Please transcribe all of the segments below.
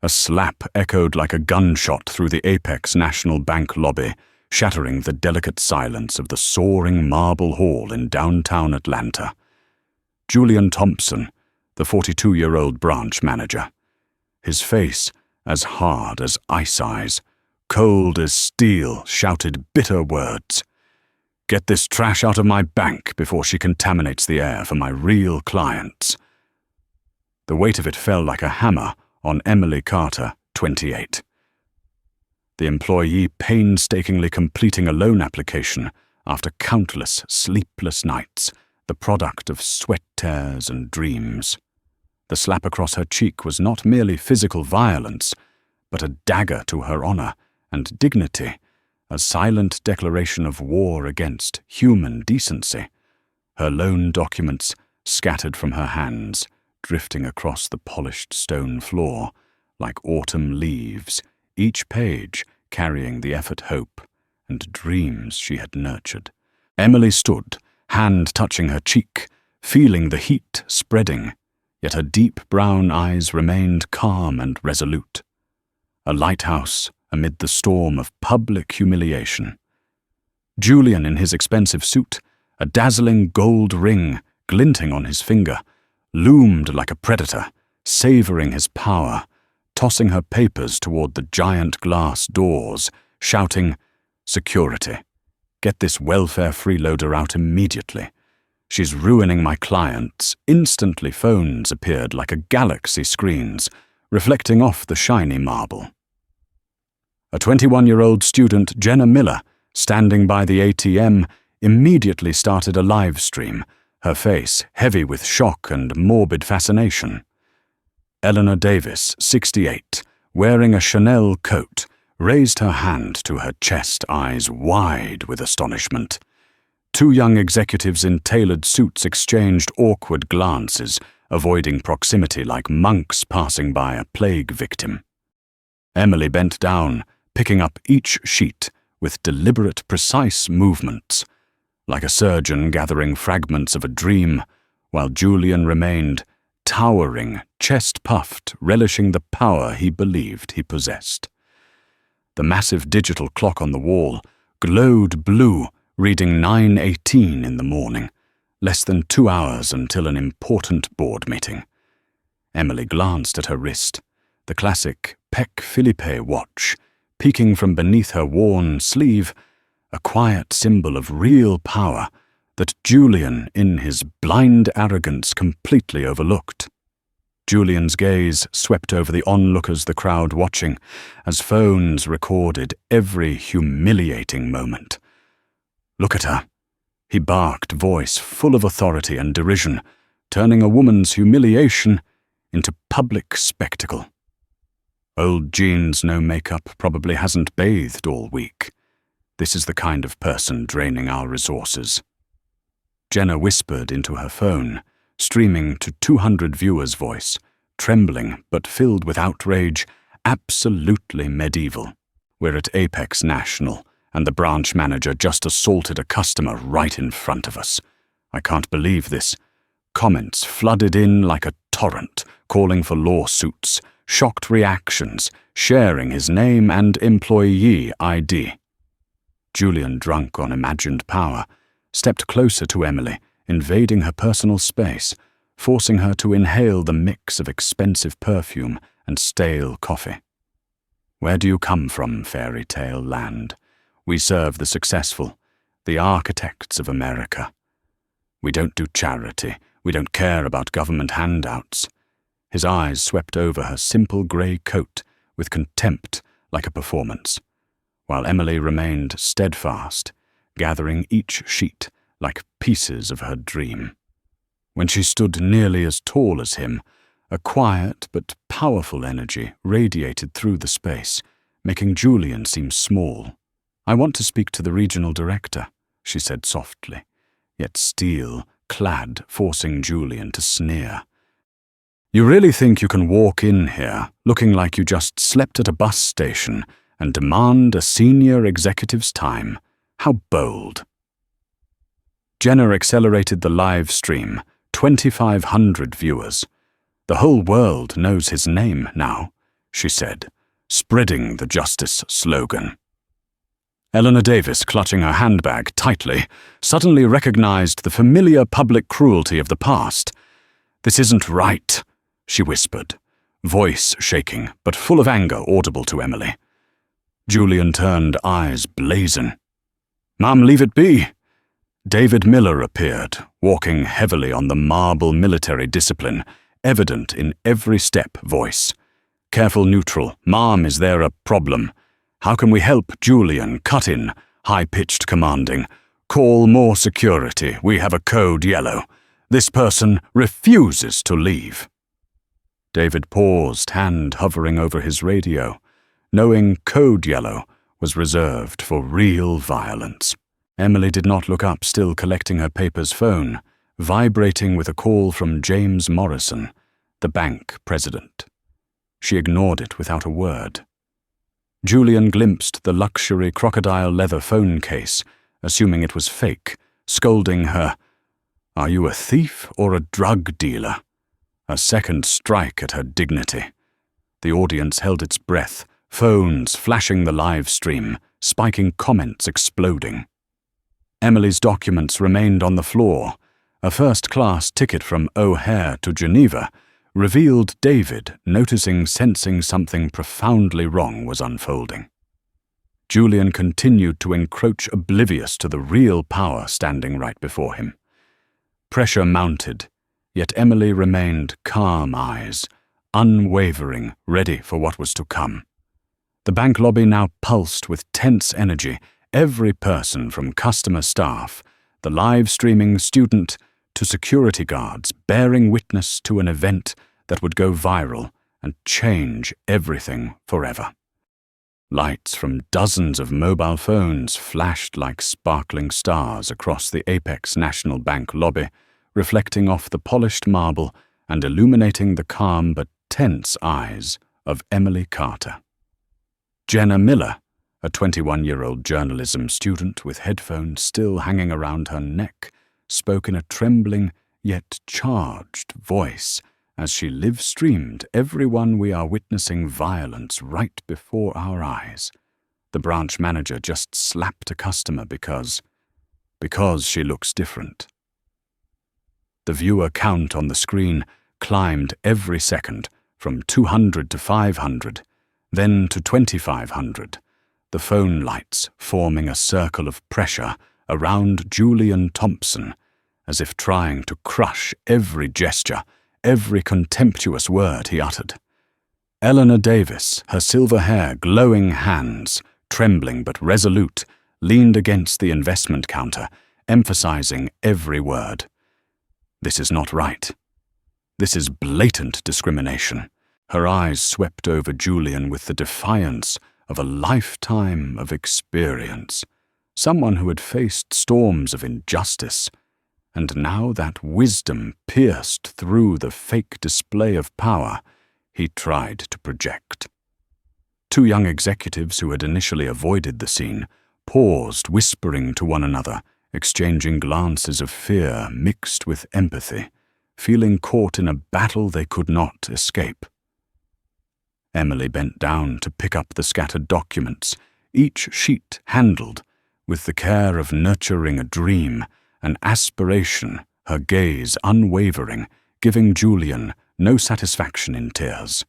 A slap echoed like a gunshot through the Apex National Bank lobby, shattering the delicate silence of the soaring marble hall in downtown Atlanta. Julian Thompson, the 42-year-old branch manager. His face, as hard as ice eyes, cold as steel, shouted bitter words. "Get this trash out of my bank before she contaminates the air for my real clients." The weight of it fell like a hammer on Emily Carter, 28. The employee painstakingly completing a loan application after countless sleepless nights, the product of sweat tears and dreams. The slap across her cheek was not merely physical violence, but a dagger to her honor and dignity, a silent declaration of war against human decency. Her loan documents scattered from her hands, drifting across the polished stone floor like autumn leaves, each page carrying the effort, hope, and dreams she had nurtured. Emily stood, hand touching her cheek, feeling the heat spreading, yet her deep brown eyes remained calm and resolute. A lighthouse amid the storm of public humiliation. Julian, in his expensive suit, a dazzling gold ring glinting on his finger, loomed like a predator, savoring his power, tossing her papers toward the giant glass doors, shouting, "Security, get this welfare freeloader out immediately. She's ruining my clients." Instantly phones appeared like a galaxy screens, reflecting off the shiny marble. A 21-year-old student, Jenna Miller, standing by the ATM, immediately started a live stream, her face heavy with shock and morbid fascination. Eleanor Davis, 68, wearing a Chanel coat, raised her hand to her chest, eyes wide with astonishment. Two young executives in tailored suits exchanged awkward glances, avoiding proximity like monks passing by a plague victim. Emily bent down, picking up each sheet with deliberate, precise movements, like a surgeon gathering fragments of a dream, while Julian remained towering, chest-puffed, relishing the power he believed he possessed. The massive digital clock on the wall glowed blue, reading 9:18 in the morning, less than 2 hours until an important board meeting. Emily glanced at her wrist, the classic Patek Philippe watch, peeking from beneath her worn sleeve, a quiet symbol of real power that Julian, in his blind arrogance, completely overlooked. Julian's gaze swept over the onlookers, the crowd watching, as phones recorded every humiliating moment. "Look at her," he barked, voice full of authority and derision, turning a woman's humiliation into public spectacle. "Old jeans, no makeup, probably hasn't bathed all week. This is the kind of person draining our resources." Jenna whispered into her phone, streaming to 200 viewers' voice, trembling but filled with outrage, absolutely medieval. "We're at Apex National, and the branch manager just assaulted a customer right in front of us. I can't believe this." Comments flooded in like a torrent, calling for lawsuits, shocked reactions, sharing his name and employee ID. Julian, drunk on imagined power, stepped closer to Emily, invading her personal space, forcing her to inhale the mix of expensive perfume and stale coffee. "Where do you come from, fairy tale land? We serve the successful, the architects of America. We don't do charity. We don't care about government handouts." His eyes swept over her simple grey coat with contempt, like a performance, while Emily remained steadfast, gathering each sheet like pieces of her dream. When she stood nearly as tall as him, a quiet but powerful energy radiated through the space, making Julian seem small. "I want to speak to the regional director," she said softly, yet steel-clad, forcing Julian to sneer. "You really think you can walk in here, looking like you just slept at a bus station, and demand a senior executive's time? How bold." Jenna accelerated the live stream, 2,500 viewers. The whole world knows his name now. she said, spreading the justice slogan. Eleanor Davis, clutching her handbag tightly, suddenly recognized the familiar public cruelty of the past. "This isn't right," she whispered, voice shaking, but full of anger audible to Emily. Julian turned, eyes blazing. "Ma'am, leave it be." David Miller appeared, walking heavily on the marble military discipline, evident in every step voice. "Careful, neutral. Ma'am, is there a problem? How can we help?" Julian cut in, high-pitched commanding. "Call more security. We have a code yellow. This person refuses to leave." David paused, hand hovering over his radio, knowing code yellow was reserved for real violence. Emily did not look up, still collecting her paper's phone, vibrating with a call from James Morrison, the bank president. She ignored it without a word. Julian glimpsed the luxury crocodile leather phone case, assuming it was fake, scolding her, "Are you a thief or a drug dealer?" A second strike at her dignity. The audience held its breath, phones flashing the live stream, spiking comments exploding. Emily's documents remained on the floor. A first-class ticket from O'Hare to Geneva revealed David sensing something profoundly wrong was unfolding. Julian continued to encroach, oblivious to the real power standing right before him. Pressure mounted, yet Emily remained calm eyes, unwavering, ready for what was to come. The bank lobby now pulsed with tense energy, every person from customer staff, the live-streaming student, to security guards bearing witness to an event that would go viral and change everything forever. Lights from dozens of mobile phones flashed like sparkling stars across the Apex National Bank lobby, reflecting off the polished marble and illuminating the calm but tense eyes of Emily Carter. Jenna Miller, a 21-year-old journalism student with headphones still hanging around her neck, spoke in a trembling yet charged voice as she live-streamed everyone we are witnessing violence right before our eyes. The branch manager just slapped a customer because she looks different. The viewer count on the screen climbed every second, from 200 to 500, then to 2,500, the phone lights forming a circle of pressure around Julian Thompson, as if trying to crush every gesture, every contemptuous word he uttered. Eleanor Davis, her silver hair, glowing hands, trembling but resolute, leaned against the investment counter, emphasizing every word. "This is not right. This is blatant discrimination." Her eyes swept over Julian with the defiance of a lifetime of experience, someone who had faced storms of injustice, and now that wisdom pierced through the fake display of power he tried to project. Two young executives who had initially avoided the scene paused, whispering to one another, exchanging glances of fear mixed with empathy, feeling caught in a battle they could not escape. Emily bent down to pick up the scattered documents, each sheet handled with the care of nurturing a dream, an aspiration, her gaze unwavering, giving Julian no satisfaction in tears.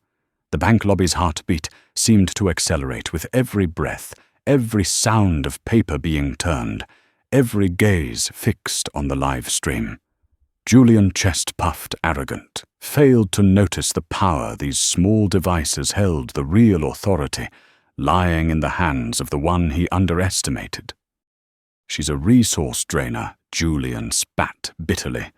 The bank lobby's heartbeat seemed to accelerate with every breath, every sound of paper being turned, every gaze fixed on the live stream. Julian, chest-puffed, arrogant, failed to notice the power these small devices held, the real authority, lying in the hands of the one he underestimated. "She's a resource drainer," Julian spat bitterly,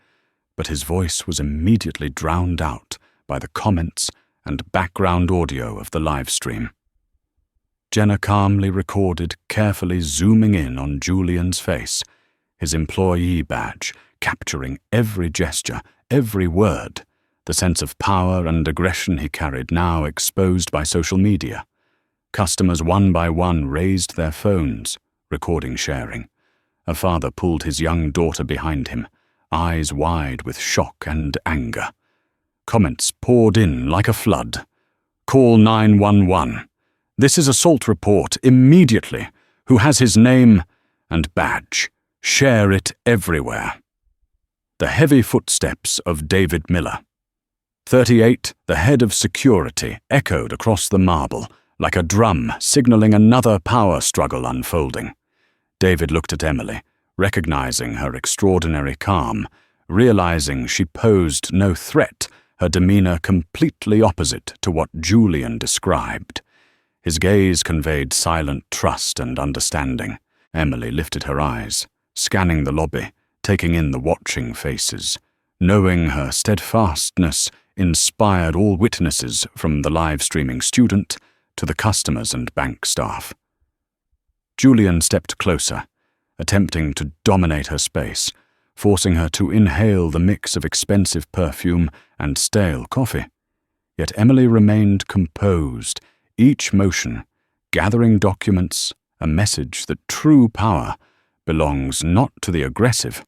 but his voice was immediately drowned out by the comments and background audio of the live stream. Jenna calmly recorded, carefully zooming in on Julian's face, his employee badge, capturing every gesture, every word, the sense of power and aggression he carried now exposed by social media. Customers one by one raised their phones, recording sharing. A father pulled his young daughter behind him, eyes wide with shock and anger. Comments poured in like a flood. Call 911. This is assault report immediately. Who has his name and badge? Share it everywhere. The heavy footsteps of David Miller. 38, the head of security, echoed across the marble, like a drum signaling another power struggle unfolding. David looked at Emily, recognizing her extraordinary calm, realizing she posed no threat, her demeanor completely opposite to what Julian described. His gaze conveyed silent trust and understanding. Emily lifted her eyes, scanning the lobby, taking in the watching faces. Knowing her steadfastness inspired all witnesses from the live-streaming student to the customers and bank staff. Julian stepped closer, attempting to dominate her space, forcing her to inhale the mix of expensive perfume and stale coffee. Yet Emily remained composed, each motion gathering documents, a message that true power belongs not to the aggressive,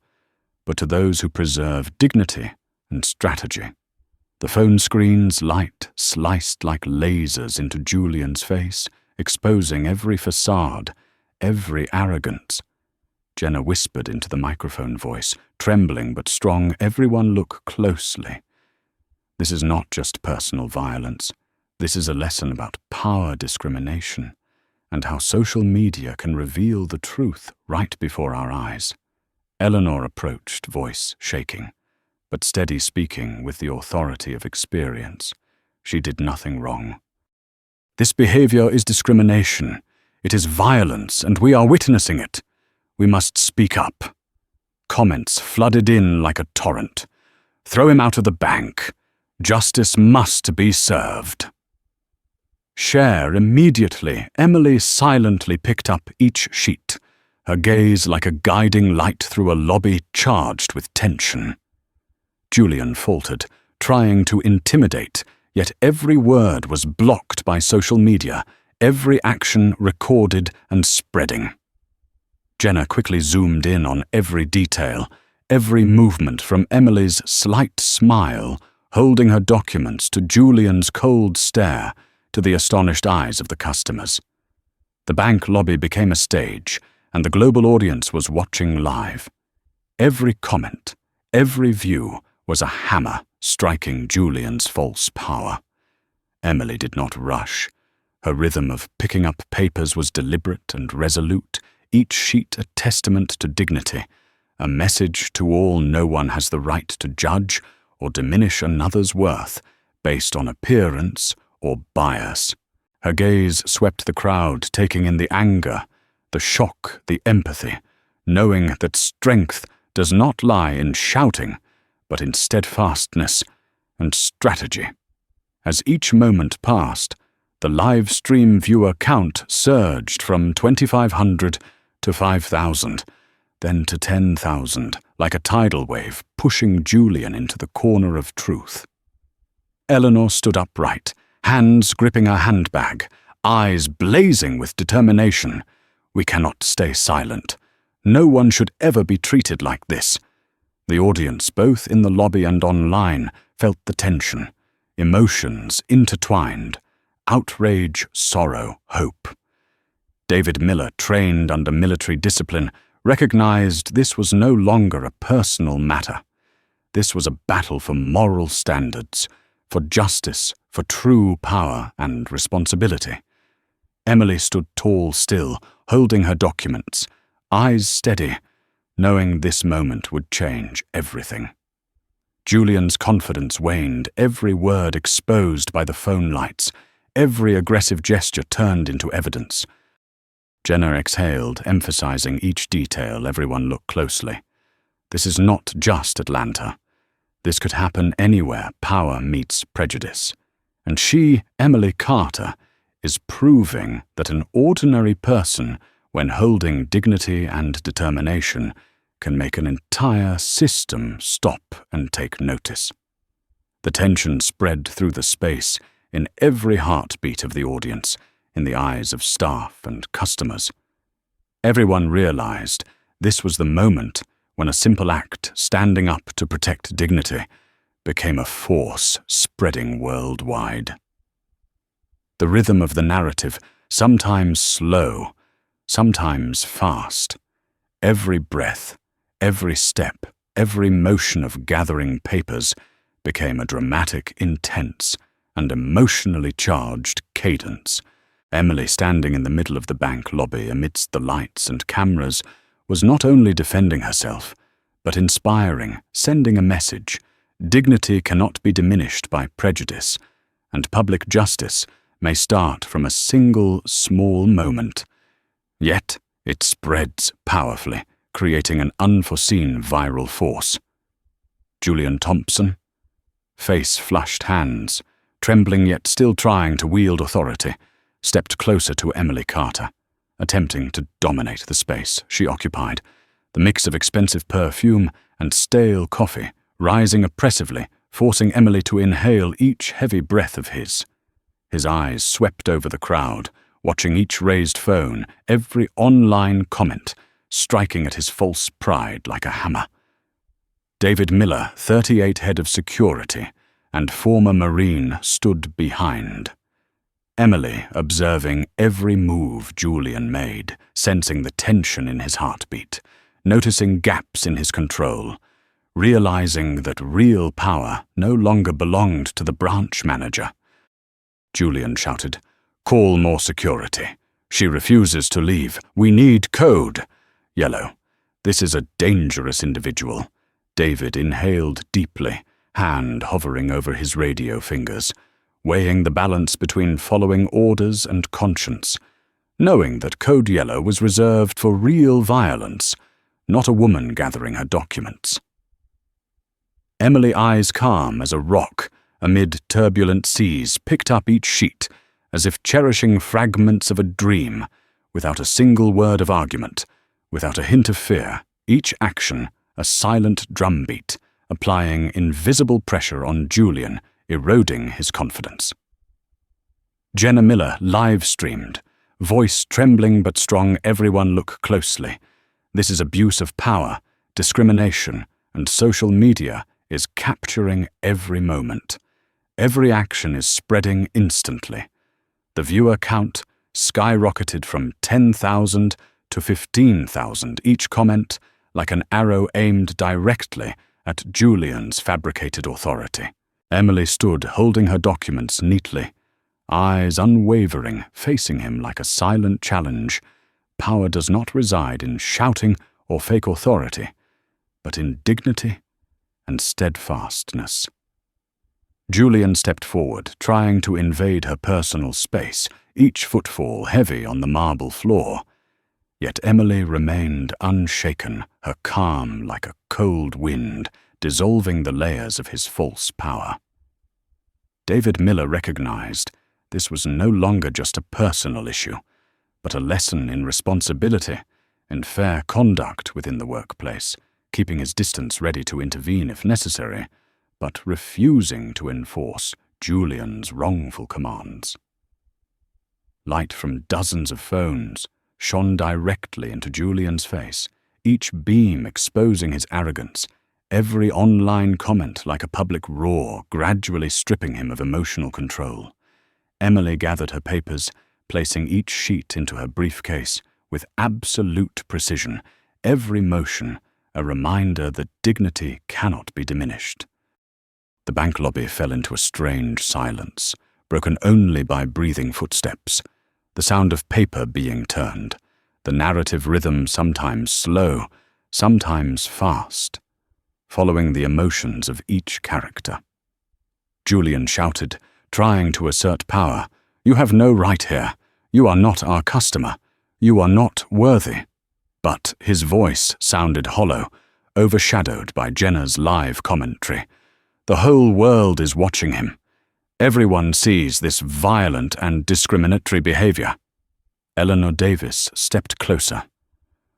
but to those who preserve dignity and strategy. The phone screen's light sliced like lasers into Julian's face, exposing every facade, every arrogance. Jenna whispered into the microphone voice, trembling but strong. Everyone look closely. This is not just personal violence. This is a lesson about power discrimination and how social media can reveal the truth right before our eyes. Eleanor approached, voice shaking, but steady, speaking with the authority of experience. She did nothing wrong. This behavior is discrimination. It is violence, and we are witnessing it. We must speak up. Comments flooded in like a torrent. Throw him out of the bank. Justice must be served. Share immediately. Emily silently picked up each sheet, her gaze like a guiding light through a lobby charged with tension. Julian faltered, trying to intimidate, yet every word was blocked by social media, every action recorded and spreading. Jenna quickly zoomed in on every detail, every movement from Emily's slight smile, holding her documents, to Julian's cold stare, to the astonished eyes of the customers. The bank lobby became a stage, and the global audience was watching live. Every comment, every view was a hammer striking Julian's false power. Emily did not rush. Her rhythm of picking up papers was deliberate and resolute, each sheet a testament to dignity, a message to all: no one has the right to judge or diminish another's worth based on appearance or bias. Her gaze swept the crowd, taking in the anger, the shock, the empathy, knowing that strength does not lie in shouting, but in steadfastness and strategy. As each moment passed, the live stream viewer count surged from 2,500 to 5,000, then to 10,000, like a tidal wave pushing Julian into the corner of truth. Eleanor stood upright, hands gripping her handbag, eyes blazing with determination. We cannot stay silent. No one should ever be treated like this. The audience, both in the lobby and online, felt the tension, emotions intertwined, outrage, sorrow, hope. David Miller, trained under military discipline, recognized this was no longer a personal matter. This was a battle for moral standards, for justice, for true power and responsibility. Emily stood tall still, holding her documents, eyes steady, knowing this moment would change everything. Julian's confidence waned, every word exposed by the phone lights, every aggressive gesture turned into evidence. Jenna exhaled, emphasizing each detail. Everyone looked closely. This is not just Atlanta. This could happen anywhere power meets prejudice. And she, Emily Carter, is proving that an ordinary person, when holding dignity and determination, can make an entire system stop and take notice. The tension spread through the space, in every heartbeat of the audience, in the eyes of staff and customers. Everyone realized this was the moment when a simple act, standing up to protect dignity, became a force spreading worldwide. the rhythm of the narrative, sometimes slow, sometimes fast. Every breath, every step, every motion of gathering papers became a dramatic, intense, and emotionally charged cadence. Emily, standing in the middle of the bank lobby amidst the lights and cameras, was not only defending herself, but inspiring, sending a message. Dignity cannot be diminished by prejudice, and public justice may start from a single small moment. Yet it spreads powerfully, creating an unforeseen viral force. Julian Thompson, face flushed hands, trembling yet still trying to wield authority, stepped closer to Emily Carter, attempting to dominate the space she occupied, the mix of expensive perfume and stale coffee rising oppressively, forcing Emily to inhale each heavy breath of his. His eyes swept over the crowd, watching each raised phone, every online comment, striking at his false pride like a hammer. David Miller, 38 head of security, and former Marine, stood behind. Emily, observing every move Julian made, sensing the tension in his heartbeat, noticing gaps in his control, realizing that real power no longer belonged to the branch manager. Julian shouted, "Call more security. She refuses to leave. We need code." Yellow, "This is a dangerous individual." David inhaled deeply, hand hovering over his radio fingers, weighing the balance between following orders and conscience, knowing that Code Yellow was reserved for real violence, not a woman gathering her documents. Emily, eyes calm as a rock, amid turbulent seas, picked up each sheet, as if cherishing fragments of a dream, without a single word of argument, without a hint of fear, each action a silent drumbeat, applying invisible pressure on Julian, eroding his confidence. Jenna Miller live-streamed, voice trembling but strong. "Everyone look closely. This is abuse of power, discrimination, and social media is capturing every moment. Every action is spreading instantly." The viewer count skyrocketed from 10,000 to 15,000, each comment like an arrow aimed directly at Julian's fabricated authority. Emily stood holding her documents neatly, eyes unwavering, facing him like a silent challenge. Power does not reside in shouting or fake authority, but in dignity and steadfastness. Julian stepped forward, trying to invade her personal space, each footfall heavy on the marble floor. Yet Emily remained unshaken, her calm like a cold wind, dissolving the layers of his false power. David Miller recognized this was no longer just a personal issue, but a lesson in responsibility and fair conduct within the workplace, keeping his distance, ready to intervene if necessary, but refusing to enforce Julian's wrongful commands. Light from dozens of phones shone directly into Julian's face, each beam exposing his arrogance, every online comment like a public roar, gradually stripping him of emotional control. Emily gathered her papers, placing each sheet into her briefcase with absolute precision, every motion a reminder that dignity cannot be diminished. The bank lobby fell into a strange silence, broken only by breathing footsteps, the sound of paper being turned, the narrative rhythm sometimes slow, sometimes fast, following the emotions of each character. Julian shouted, trying to assert power, "You have no right here. You are not our customer. You are not worthy." But his voice sounded hollow, overshadowed by Jenna's live commentary. "The whole world is watching him. Everyone sees this violent and discriminatory behavior." Eleanor Davis stepped closer,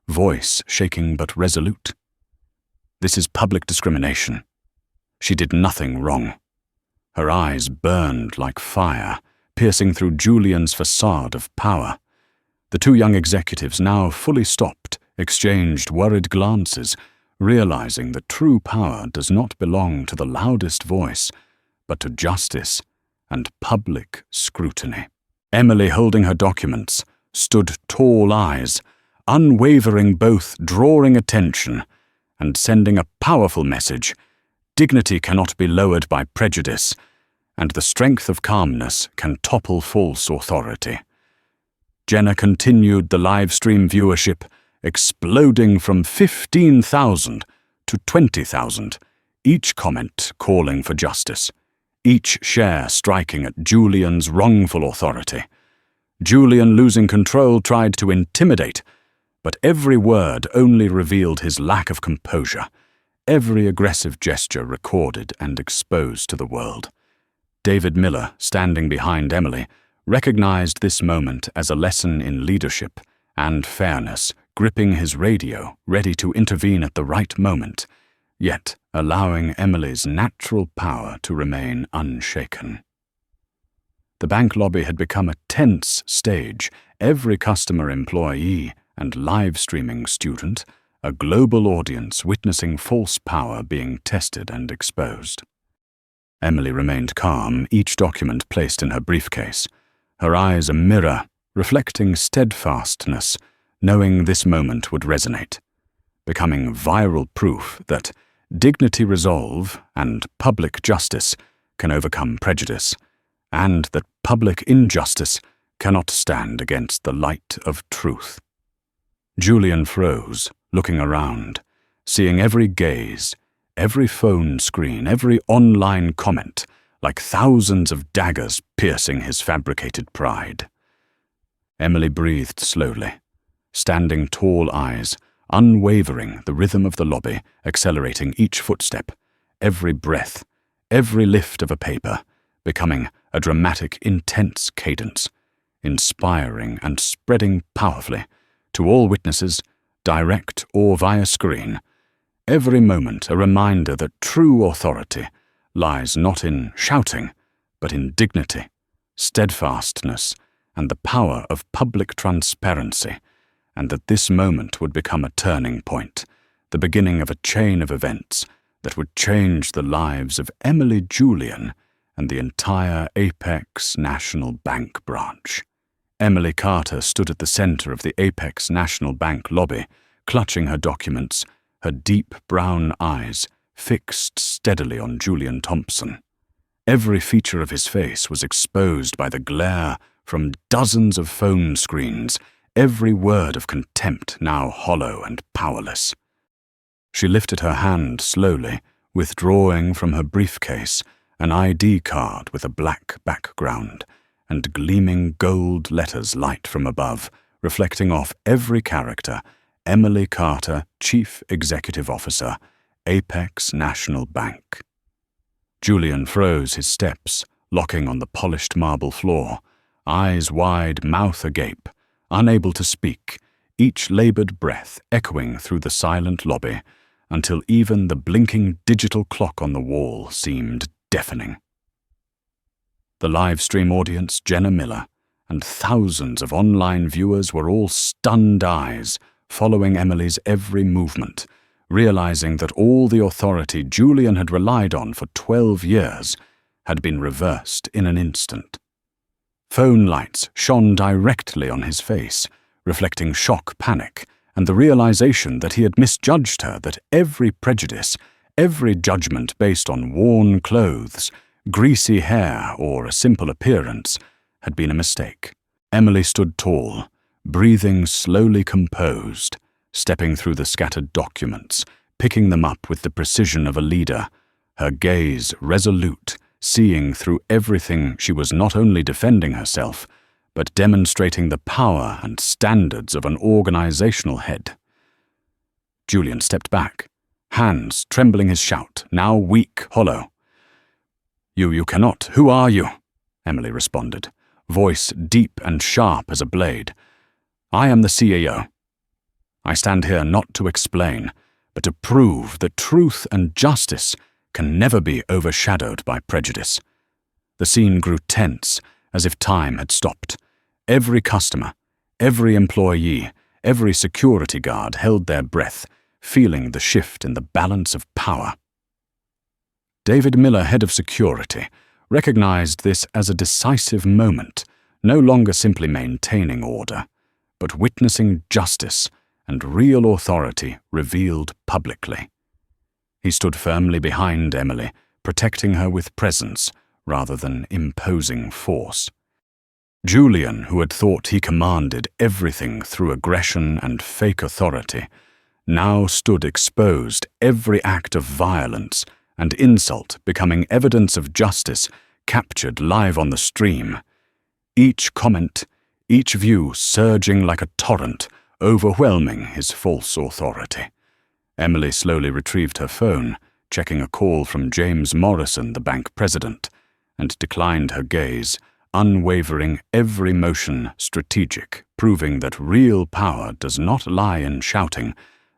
voice shaking but resolute. "This is public discrimination. She did nothing wrong." Her eyes burned like fire, piercing through Julian's facade of power. The two young executives, now fully stopped, exchanged worried glances, realizing that true power does not belong to the loudest voice, but to justice and public scrutiny. Emily, holding her documents, stood tall eyes, unwavering, both drawing attention and sending a powerful message. Dignity cannot be lowered by prejudice, and the strength of calmness can topple false authority. Jenna continued the live stream viewership, exploding from 15,000 to 20,000, each comment calling for justice, each share striking at Julian's wrongful authority. Julian, losing control, tried to intimidate, but every word only revealed his lack of composure, every aggressive gesture recorded and exposed to the world. David Miller, standing behind Emily, recognized this moment as a lesson in leadership and fairness, gripping his radio, ready to intervene at the right moment, yet allowing Emily's natural power to remain unshaken. The bank lobby had become a tense stage, every customer, employee, and live streaming student, a global audience witnessing false power being tested and exposed. Emily remained calm, each document placed in her briefcase, her eyes a mirror, reflecting steadfastness, knowing this moment would resonate, becoming viral proof that dignity, resolve, and public justice can overcome prejudice, and that public injustice cannot stand against the light of truth. Julian froze, looking around, seeing every gaze, every phone screen, every online comment, like thousands of daggers piercing his fabricated pride. Emily breathed slowly, standing tall eyes, unwavering, the rhythm of the lobby, accelerating each footstep, every breath, every lift of a paper, becoming a dramatic, intense cadence, inspiring and spreading powerfully to all witnesses, direct or via screen, every moment a reminder that true authority lies not in shouting, but in dignity, steadfastness, and the power of public transparency, and that this moment would become a turning point, the beginning of a chain of events that would change the lives of Emily Julian and the entire Apex National Bank branch. Emily Carter stood at the center of the Apex National Bank lobby, clutching her documents, her deep brown eyes fixed steadily on Julian Thompson. Every feature of his face was exposed by the glare from dozens of phone screens, every word of contempt now hollow and powerless. She lifted her hand slowly, withdrawing from her briefcase an ID card with a black background and gleaming gold letters light from above, reflecting off every character: Emily Carter, Chief Executive Officer, Apex National Bank. Julian froze his steps, locking on the polished marble floor, eyes wide, mouth agape, unable to speak, each labored breath echoing through the silent lobby, until even the blinking digital clock on the wall seemed deafening. The live stream audience, Jenna Miller, and thousands of online viewers were all stunned eyes, following Emily's every movement, realizing that all the authority Julian had relied on for 12 years had been reversed in an instant. Phone lights shone directly on his face, reflecting shock, panic, and the realization that he had misjudged her, that every prejudice, every judgment based on worn clothes, greasy hair, or a simple appearance had been a mistake. Emily stood tall, breathing slowly, composed, stepping through the scattered documents, picking them up with the precision of a leader, her gaze resolute, seeing through everything. She was not only defending herself, but demonstrating the power and standards of an organizational head. Julian stepped back, hands trembling his shout, now weak, hollow. You cannot. Who are you?" Emily responded, voice deep and sharp as a blade. "I am the CEO. I stand here not to explain, but to prove that truth and justice can never be overshadowed by prejudice." The scene grew tense, as if time had stopped. Every customer, every employee, every security guard held their breath, feeling the shift in the balance of power. David Miller, head of security, recognized this as a decisive moment, no longer simply maintaining order, but witnessing justice and real authority revealed publicly. He stood firmly behind Emily, protecting her with presence rather than imposing force. Julian, who had thought he commanded everything through aggression and fake authority, now stood exposed, every act of violence and insult becoming evidence of justice captured live on the stream. Each comment, each view surging like a torrent, overwhelming his false authority. Emily slowly retrieved her phone, checking a call from James Morrison, the bank president, and declined her gaze, unwavering, every motion strategic, proving that real power does not lie in shouting,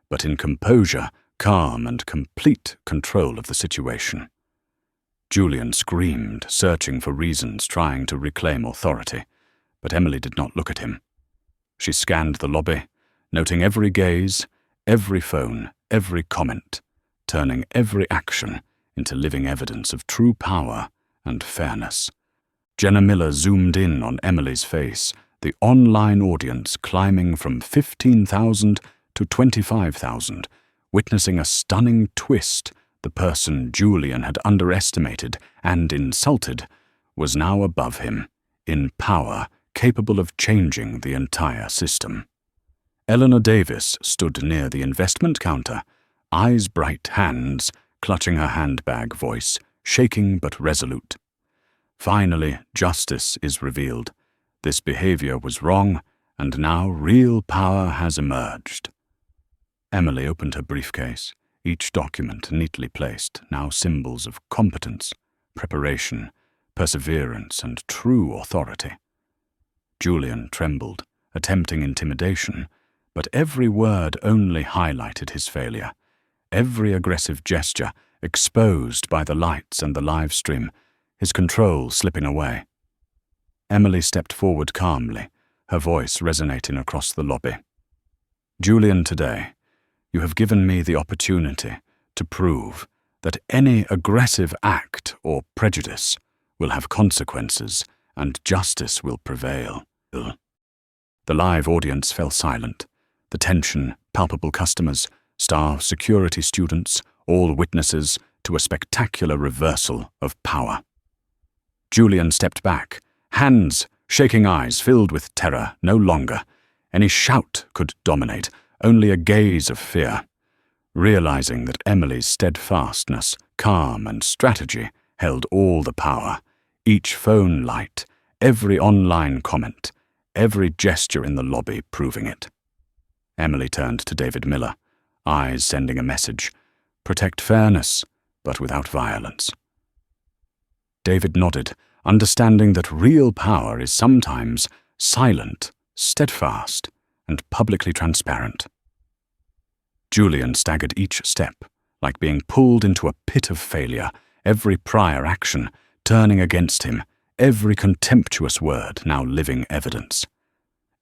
but in composure, calm, and complete control of the situation. Julian screamed, searching for reasons, trying to reclaim authority, but Emily did not look at him. She scanned the lobby, noting every gaze, every phone, every comment, turning every action into living evidence of true power and fairness. Jenna Miller zoomed in on Emily's face, the online audience climbing from 15,000 to 25,000, witnessing a stunning twist. The person Julian had underestimated and insulted was now above him, in power, capable of changing the entire system. Eleanor Davis stood near the investment counter, eyes bright, hands clutching her handbag, voice shaking but resolute. Finally, justice is revealed. This behavior was wrong, and now real power has emerged. Emily opened her briefcase, each document neatly placed, now symbols of competence, preparation, perseverance, and true authority. Julian trembled, attempting intimidation, but every word only highlighted his failure. Every aggressive gesture exposed by the lights and the live stream, his control slipping away. Emily stepped forward calmly, her voice resonating across the lobby. Julian, today, you have given me the opportunity to prove that any aggressive act or prejudice will have consequences and justice will prevail. The live audience fell silent, the tension, palpable customers, staff, security students, all witnesses to a spectacular reversal of power. Julian stepped back, hands, shaking eyes filled with terror. No longer any shout could dominate, only a gaze of fear. Realizing that Emily's steadfastness, calm, and strategy held all the power, each phone light, every online comment, every gesture in the lobby proving it. Emily turned to David Miller, eyes sending a message: protect fairness, but without violence. David nodded, understanding that real power is sometimes silent, steadfast, and publicly transparent. Julian staggered each step, like being pulled into a pit of failure, every prior action turning against him, every contemptuous word now living evidence.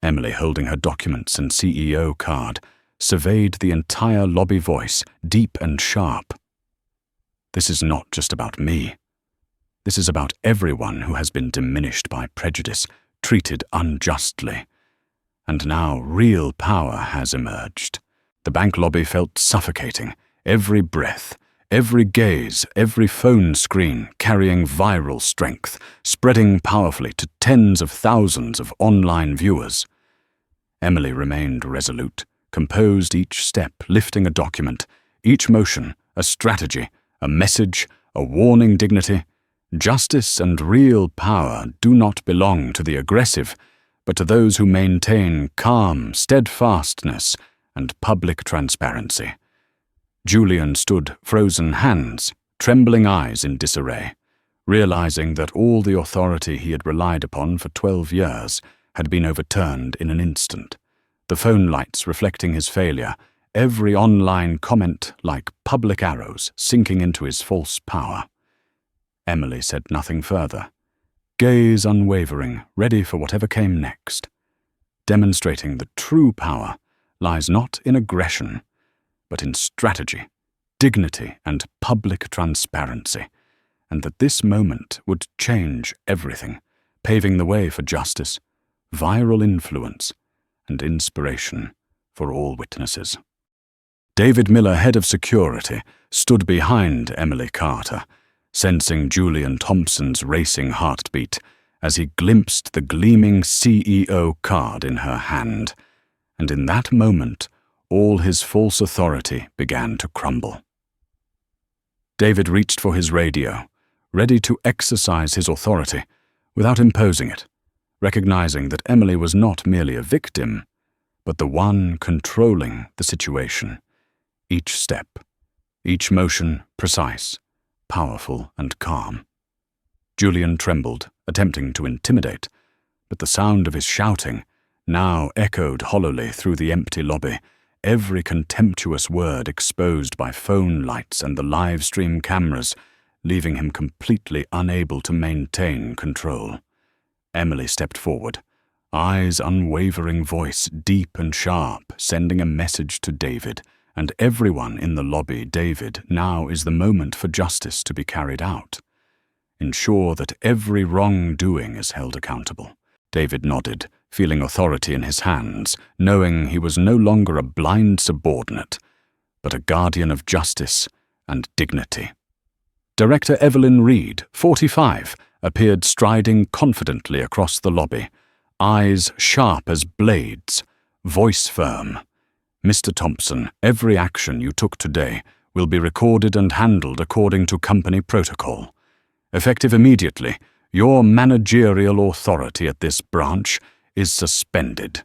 Emily, holding her documents and CEO card, surveyed the entire lobby, voice deep and sharp. This is not just about me. This is about everyone who has been diminished by prejudice, treated unjustly. And now real power has emerged. The bank lobby felt suffocating, every breath, every gaze, every phone screen carrying viral strength, spreading powerfully to tens of thousands of online viewers. Emily remained resolute, composed, each step lifting a document, each motion a strategy, a message, a warning. Dignity, justice, and real power do not belong to the aggressive, but to those who maintain calm steadfastness and public transparency. Julian stood, frozen hands, trembling eyes in disarray, realizing that all the authority he had relied upon for 12 years had been overturned in an instant. The phone lights reflecting his failure, every online comment like public arrows sinking into his false power. Emily said nothing further, gaze unwavering, ready for whatever came next, demonstrating that true power lies not in aggression, but in strategy, dignity, and public transparency, and that this moment would change everything, paving the way for justice, viral influence, and inspiration for all witnesses. David Miller, head of security, stood behind Emily Carter, sensing Julian Thompson's racing heartbeat as he glimpsed the gleaming CEO card in her hand, and in that moment, all his false authority began to crumble. David reached for his radio, ready to exercise his authority without imposing it, recognizing that Emily was not merely a victim, but the one controlling the situation. Each step, each motion precise, powerful, and calm. Julian trembled, attempting to intimidate, but the sound of his shouting now echoed hollowly through the empty lobby, every contemptuous word exposed by phone lights and the live stream cameras, leaving him completely unable to maintain control. Emily stepped forward, eyes unwavering, voice deep and sharp, sending a message to David and everyone in the lobby. David, now is the moment for justice to be carried out. Ensure that every wrongdoing is held accountable. David nodded, feeling authority in his hands, knowing he was no longer a blind subordinate, but a guardian of justice and dignity. Director Evelyn Reed, 45, appeared striding confidently across the lobby, eyes sharp as blades, voice firm. Mr. Thompson, every action you took today will be recorded and handled according to company protocol. Effective immediately, your managerial authority at this branch is suspended.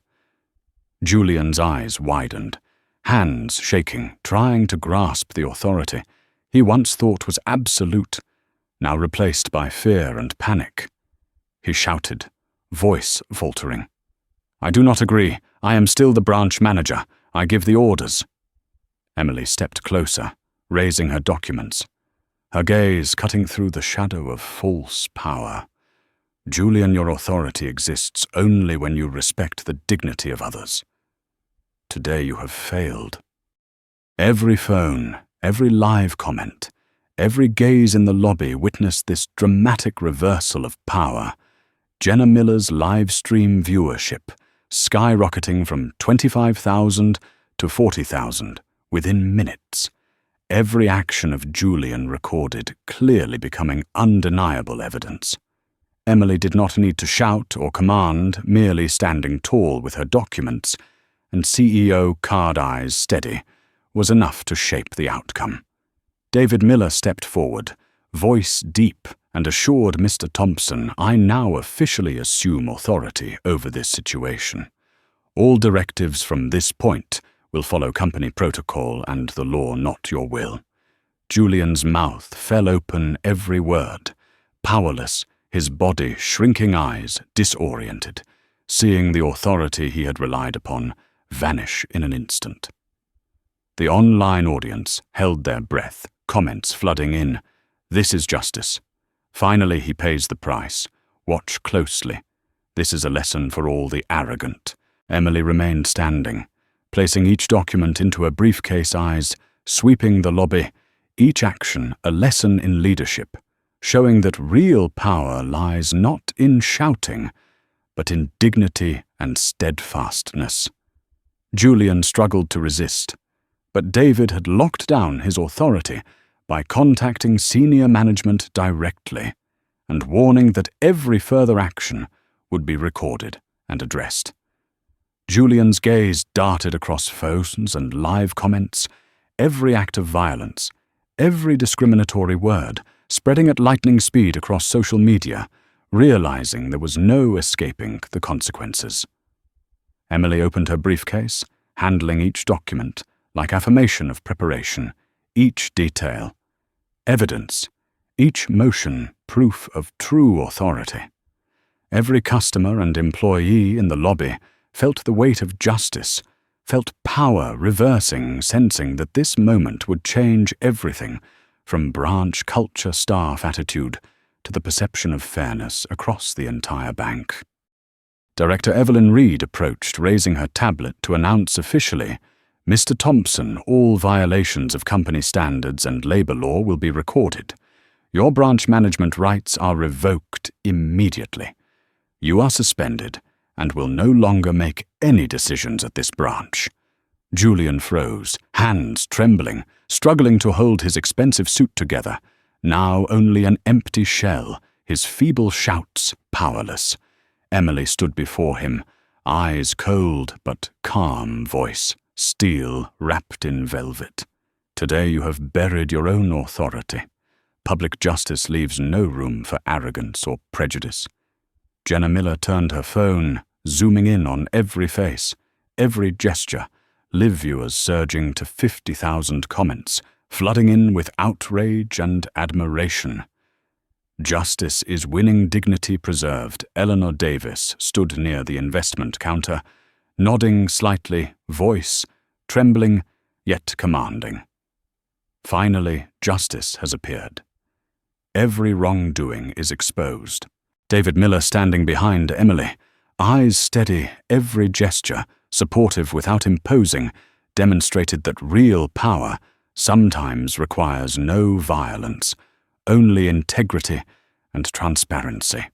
Julian's eyes widened, hands shaking, trying to grasp the authority he once thought was absolute, now replaced by fear and panic. He shouted, voice faltering, "I do not agree. I am still the branch manager. I give the orders." Emily stepped closer, raising her documents, her gaze cutting through the shadow of false power. "Julian, your authority exists only when you respect the dignity of others. Today you have failed." Every phone, every live comment, every gaze in the lobby witnessed this dramatic reversal of power. Jenna Miller's live stream viewership skyrocketing from 25,000 to 40,000 within minutes. Every action of Julian recorded, clearly becoming undeniable evidence. Emily did not need to shout or command, merely standing tall with her documents, and CEO card eyes steady, was enough to shape the outcome. David Miller stepped forward, voice deep, and assured Mr. Thompson, "I now officially assume authority over this situation. All directives from this point will follow company protocol and the law, not your will." Julian's mouth fell open, every word, powerless, his body, shrinking eyes, disoriented, seeing the authority he had relied upon vanish in an instant. The online audience held their breath, comments flooding in. "This is justice. Finally he pays the price. Watch closely. This is a lesson for all the arrogant." Emily remained standing, placing each document into a briefcase, eyes sweeping the lobby, each action a lesson in leadership, showing that real power lies not in shouting, but in dignity and steadfastness. Julian struggled to resist, but David had locked down his authority by contacting senior management directly and warning that every further action would be recorded and addressed. Julian's gaze darted across phones and live comments, every act of violence, every discriminatory word, spreading at lightning speed across social media, realizing there was no escaping the consequences. Emily opened her briefcase, handling each document like affirmation of preparation, each detail, evidence, each motion proof of true authority. Every customer and employee in the lobby felt the weight of justice, felt power reversing, sensing that this moment would change everything, from branch culture, staff attitude, to the perception of fairness across the entire bank. Director Evelyn Reed approached, raising her tablet to announce officially, "Mr. Thompson, all violations of company standards and labor law will be recorded. Your branch management rights are revoked immediately. You are suspended and will no longer make any decisions at this branch." Julian froze, hands trembling, struggling to hold his expensive suit together, now only an empty shell, his feeble shouts powerless. Emily stood before him, eyes cold but calm, voice steel wrapped in velvet. "Today you have buried your own authority. Public justice leaves no room for arrogance or prejudice." Jenna Miller turned her phone, zooming in on every face, every gesture, live viewers surging to 50,000 comments, flooding in with outrage and admiration. "Justice is winning, dignity preserved." Eleanor Davis stood near the investment counter, nodding slightly, voice trembling yet commanding. Finally, justice has appeared. Every wrongdoing is exposed. David Miller standing behind Emily, eyes steady, every gesture, supportive without imposing, demonstrated that real power sometimes requires no violence, only integrity and transparency.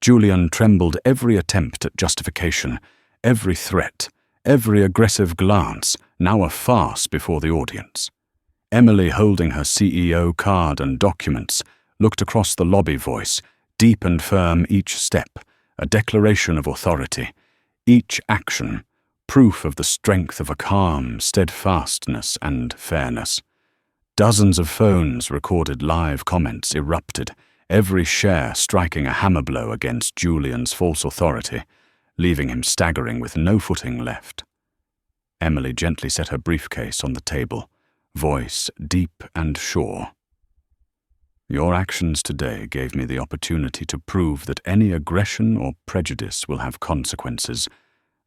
Julian trembled every attempt at justification, every threat, every aggressive glance, now a farce before the audience. Emily, holding her CEO card and documents, looked across the lobby, voice deep and firm, each step a declaration of authority, each action proof of the strength of a calm steadfastness and fairness. Dozens of phones recorded live comments erupted, every share striking a hammer blow against Julian's false authority, leaving him staggering with no footing left. Emily gently set her briefcase on the table, voice deep and sure. "Your actions today gave me the opportunity to prove that any aggression or prejudice will have consequences,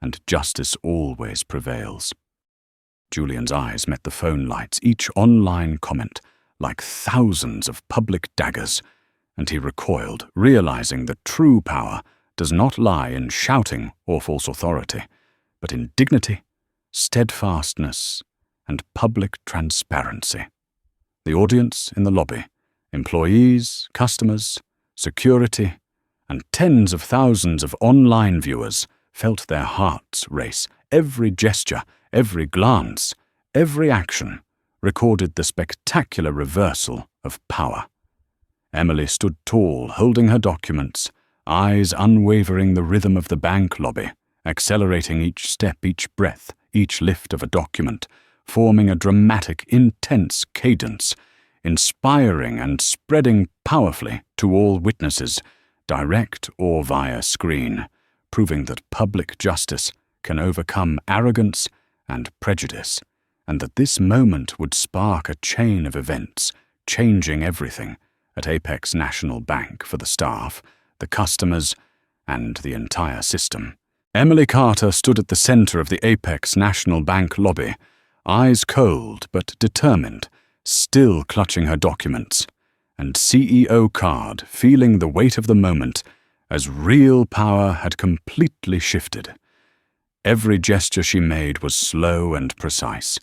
and justice always prevails." Julian's eyes met the phone lights, each online comment like thousands of public daggers, and he recoiled, realizing that true power does not lie in shouting or false authority, but in dignity, steadfastness, and public transparency. The audience in the lobby, employees, customers, security, and tens of thousands of online viewers felt their hearts race. Every gesture, every glance, every action recorded the spectacular reversal of power. Emily stood tall, holding her documents, eyes unwavering the rhythm of the bank lobby, accelerating each step, each breath, each lift of a document, forming a dramatic, intense cadence, inspiring and spreading powerfully to all witnesses, direct or via screen, proving that public justice can overcome arrogance and prejudice, and that this moment would spark a chain of events, changing everything at Apex National Bank for the staff, the customers, and the entire system. Emily Carter stood at the center of the Apex National Bank lobby, eyes cold but determined, still clutching her documents, and CEO card feeling the weight of the moment as real power had completely shifted. Every gesture she made was slow and precise,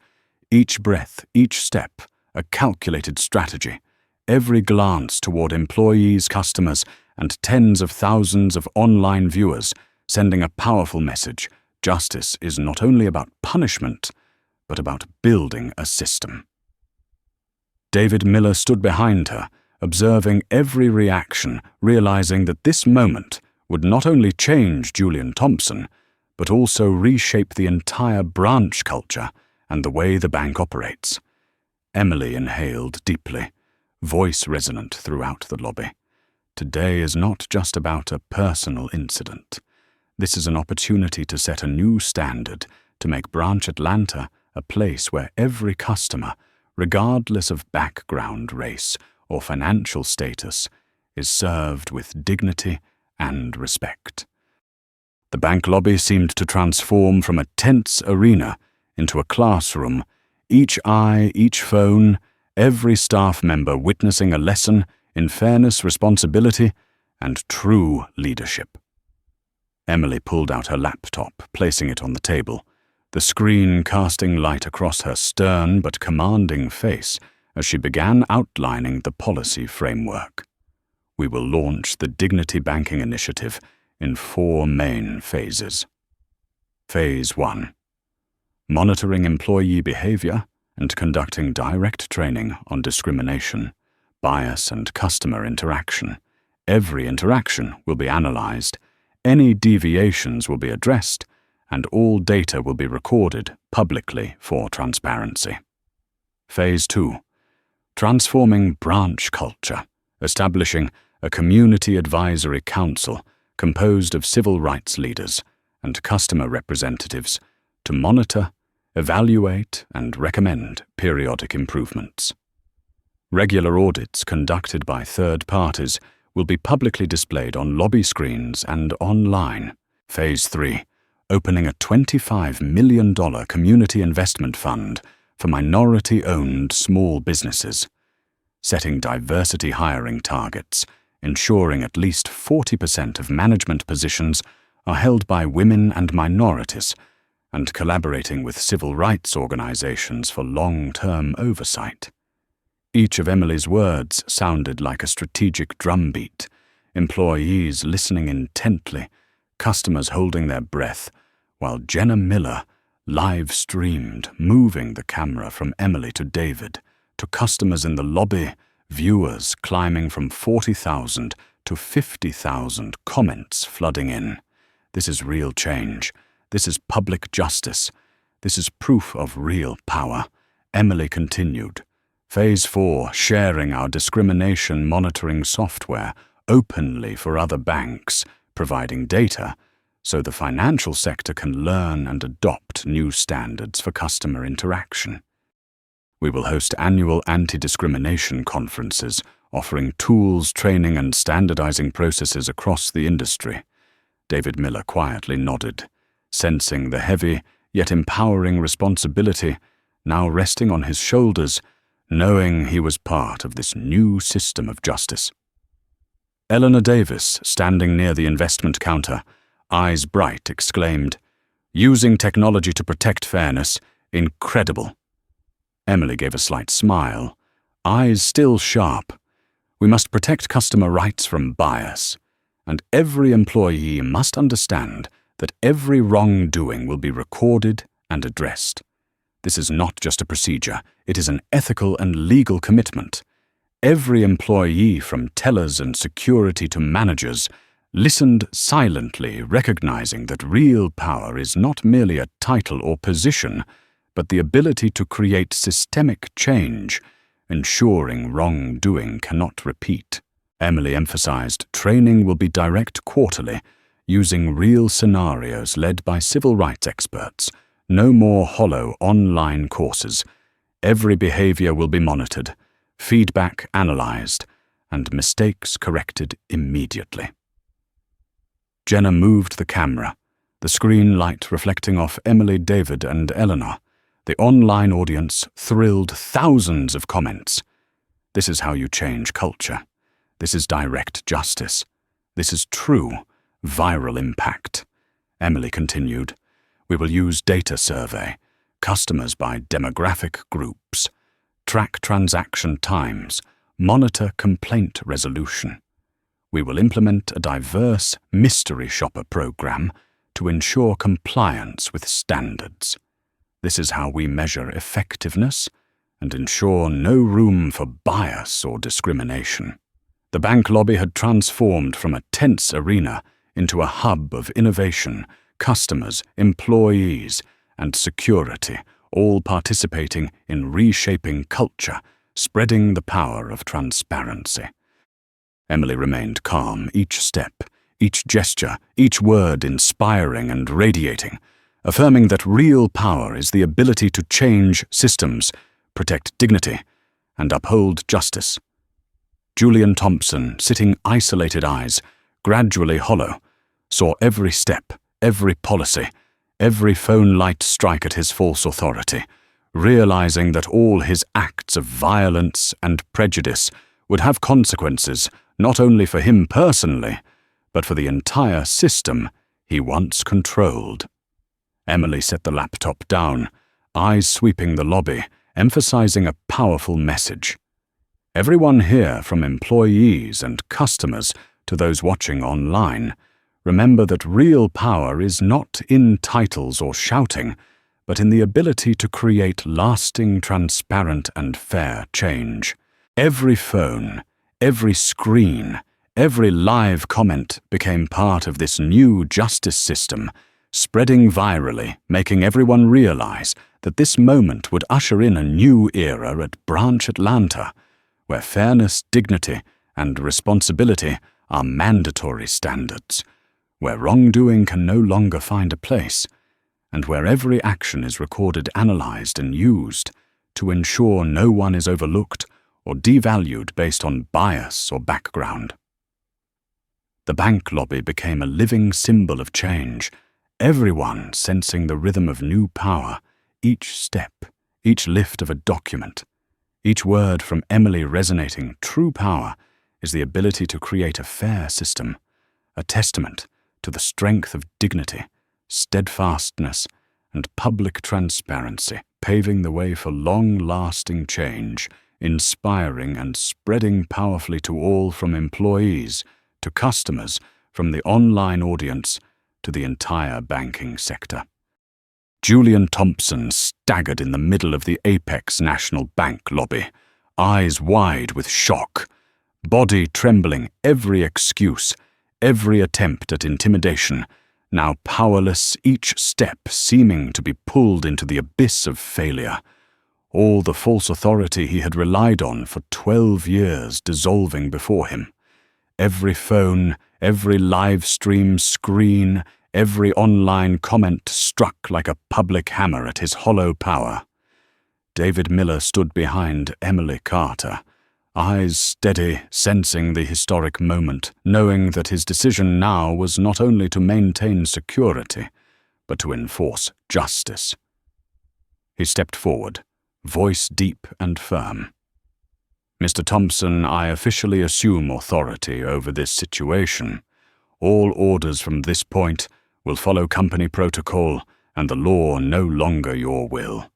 each breath, each step, a calculated strategy, every glance toward employees, customers, and tens of thousands of online viewers, sending a powerful message: justice is not only about punishment, but about building a system. David Miller stood behind her, observing every reaction, realizing that this moment would not only change Julian Thompson, but also reshape the entire branch culture and the way the bank operates. Emily inhaled deeply, voice resonant throughout the lobby. Today is not just about a personal incident. This is an opportunity to set a new standard, to make Branch Atlanta a place where every customer, regardless of background, race, or financial status, is served with dignity and respect. The bank lobby seemed to transform from a tense arena into a classroom, each eye, each phone, every staff member witnessing a lesson in fairness, responsibility, and true leadership. Emily pulled out her laptop, placing it on the table, the screen casting light across her stern but commanding face as she began outlining the policy framework. "We will launch the Dignity Banking Initiative in 4 main phases. Phase 1. Monitoring employee behavior and conducting direct training on discrimination, bias, and customer interaction. Every interaction will be analyzed, any deviations will be addressed, and all data will be recorded publicly for transparency. Phase 2. Transforming branch culture, establishing a community advisory council composed of civil rights leaders and customer representatives to monitor, evaluate, and recommend periodic improvements. Regular audits conducted by third parties will be publicly displayed on lobby screens and online. Phase 3. Opening a $25 million community investment fund for minority-owned small businesses. Setting diversity hiring targets, ensuring at least 40% of management positions are held by women and minorities, and collaborating with civil rights organizations for long-term oversight. Each of Emily's words sounded like a strategic drumbeat, employees listening intently, customers holding their breath, while Jenna Miller live-streamed, moving the camera from Emily to David, to customers in the lobby, viewers climbing from 40,000 to 50,000 comments flooding in. This is real change. This is public justice. This is proof of real power. Emily continued. Phase 4, sharing our discrimination monitoring software openly for other banks, providing data so the financial sector can learn and adopt new standards for customer interaction. We will host annual anti-discrimination conferences, offering tools, training, and standardizing processes across the industry. David Miller quietly nodded, sensing the heavy yet empowering responsibility now resting on his shoulders, knowing he was part of this new system of justice. Eleanor Davis, standing near the investment counter, eyes bright, exclaimed, "Using technology to protect fairness, incredible." Emily gave a slight smile, eyes still sharp. We must protect customer rights from bias, and every employee must understand that every wrongdoing will be recorded and addressed. This is not just a procedure, it is an ethical and legal commitment. Every employee, from tellers and security to managers, listened silently, recognizing that real power is not merely a title or position, but the ability to create systemic change, ensuring wrongdoing cannot repeat. Emily emphasized training will be direct quarterly, using real scenarios led by civil rights experts. No more hollow online courses. Every behavior will be monitored, feedback analyzed, and mistakes corrected immediately. Jenna moved the camera, the screen light reflecting off Emily, David, and Eleanor. The online audience thrilled thousands of comments. This is how you change culture. This is direct justice. This is true, viral impact. Emily continued. We will use data survey, customers by demographic groups, track transaction times, monitor complaint resolution. We will implement a diverse mystery shopper program to ensure compliance with standards. This is how we measure effectiveness and ensure no room for bias or discrimination. The bank lobby had transformed from a tense arena into a hub of innovation, customers, employees, and security, all participating in reshaping culture, spreading the power of transparency. Emily remained calm, each step, each gesture, each word inspiring and radiating, affirming that real power is the ability to change systems, protect dignity, and uphold justice. Julian Thompson, sitting isolated eyes, gradually hollow, saw every step, every policy, every phone light strike at his false authority, realizing that all his acts of violence and prejudice would have consequences not only for him personally, but for the entire system he once controlled. Emily set the laptop down, eyes sweeping the lobby, emphasizing a powerful message. Everyone here, from employees and customers to those watching online, Remember that real power is not in titles or shouting, but in the ability to create lasting, transparent, and fair change. Every phone, every screen, every live comment became part of this new justice system, spreading virally, making everyone realize that this moment would usher in a new era at Branch Atlanta, where fairness, dignity, and responsibility are mandatory standards, where wrongdoing can no longer find a place, and where every action is recorded, analyzed, and used to ensure no one is overlooked or devalued based on bias or background. The bank lobby became a living symbol of change, everyone sensing the rhythm of new power, each step, each lift of a document, each word from Emily resonating. True power is the ability to create a fair system, a testament to the strength of dignity, steadfastness, and public transparency, paving the way for long-lasting change, inspiring and spreading powerfully to all, from employees to customers, from the online audience to the entire banking sector. Julian Thompson staggered in the middle of the Apex National Bank lobby, eyes wide with shock, body trembling, every excuse, every attempt at intimidation, now powerless, each step seeming to be pulled into the abyss of failure. All the false authority he had relied on for 12 years dissolving before him. Every phone, every live stream screen, every online comment struck like a public hammer at his hollow power. David Miller stood behind Emily Carter, eyes steady, sensing the historic moment, knowing that his decision now was not only to maintain security, but to enforce justice. He stepped forward, voice deep and firm. "Mr. Thompson, I officially assume authority over this situation. All orders from this point will follow company protocol, and the law no longer your will."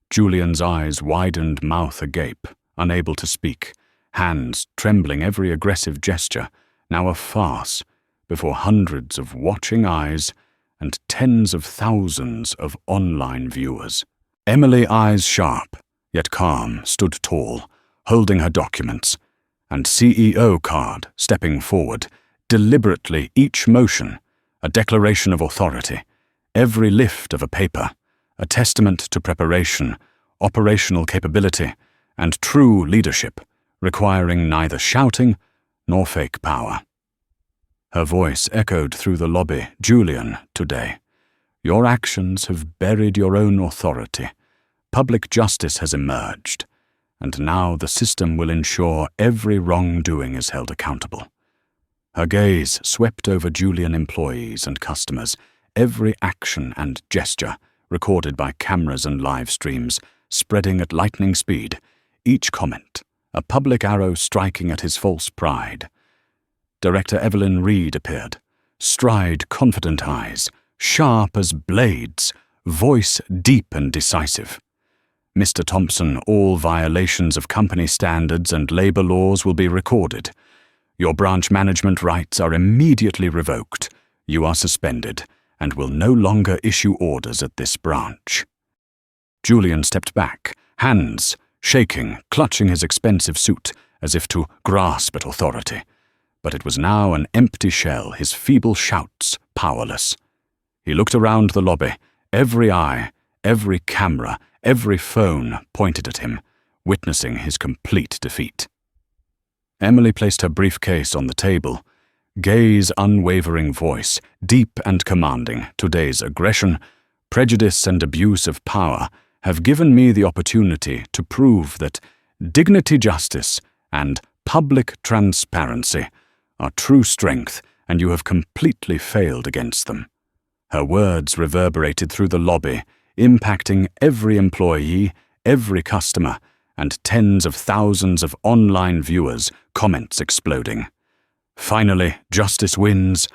Julian's eyes widened, mouth agape, unable to speak, hands trembling, every aggressive gesture now a farce before hundreds of watching eyes and tens of thousands of online viewers. Emily, eyes sharp, yet calm, stood tall, holding her documents, and CEO card stepping forward, deliberately, each motion a declaration of authority, every lift of a paper a testament to preparation, operational capability, and true leadership, requiring neither shouting nor fake power. Her voice echoed through the lobby. "Julian, today, your actions have buried your own authority. Public justice has emerged, and now the system will ensure every wrongdoing is held accountable." Her gaze swept over Julian employees and customers, every action and gesture recorded by cameras and live streams, spreading at lightning speed, each comment a public arrow striking at his false pride. Director Evelyn Reed appeared, stride confident eyes, sharp as blades, voice deep and decisive. "Mr. Thompson, all violations of company standards and labor laws will be recorded. Your branch management rights are immediately revoked. You are suspended and will no longer issue orders at this branch." Julian stepped back, hands shaking, clutching his expensive suit as if to grasp at authority. But it was now an empty shell, his feeble shouts powerless. He looked around the lobby, every eye, every camera, every phone pointed at him, witnessing his complete defeat. Emily placed her briefcase on the table, gaze unwavering, voice deep and commanding. "Today's aggression, prejudice, and abuse of power have given me the opportunity to prove that dignity, justice, and public transparency are true strength, and you have completely failed against them." Her words reverberated through the lobby, impacting every employee, every customer, and tens of thousands of online viewers, comments exploding. Finally, justice wins.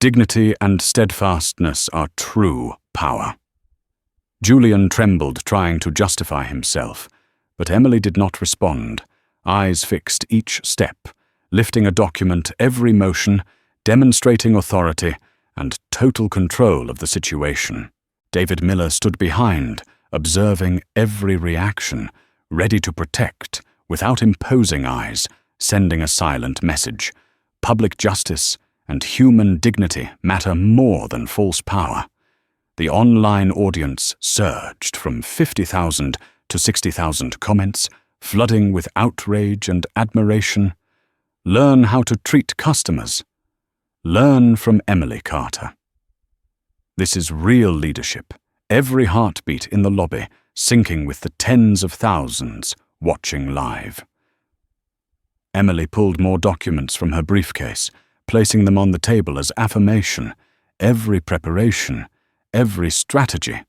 Dignity and steadfastness are true power. Julian trembled, trying to justify himself, but Emily did not respond, eyes fixed each step, lifting a document, every motion, demonstrating authority, and total control of the situation. David Miller stood behind, observing every reaction, ready to protect, without imposing eyes, sending a silent message. Public justice and human dignity matter more than false power. The online audience surged from 50,000 to 60,000 comments, flooding with outrage and admiration. Learn how to treat customers. Learn from Emily Carter. This is real leadership, every heartbeat in the lobby syncing with the tens of thousands watching live. Emily pulled more documents from her briefcase, placing them on the table as affirmation. Every preparation, every strategy,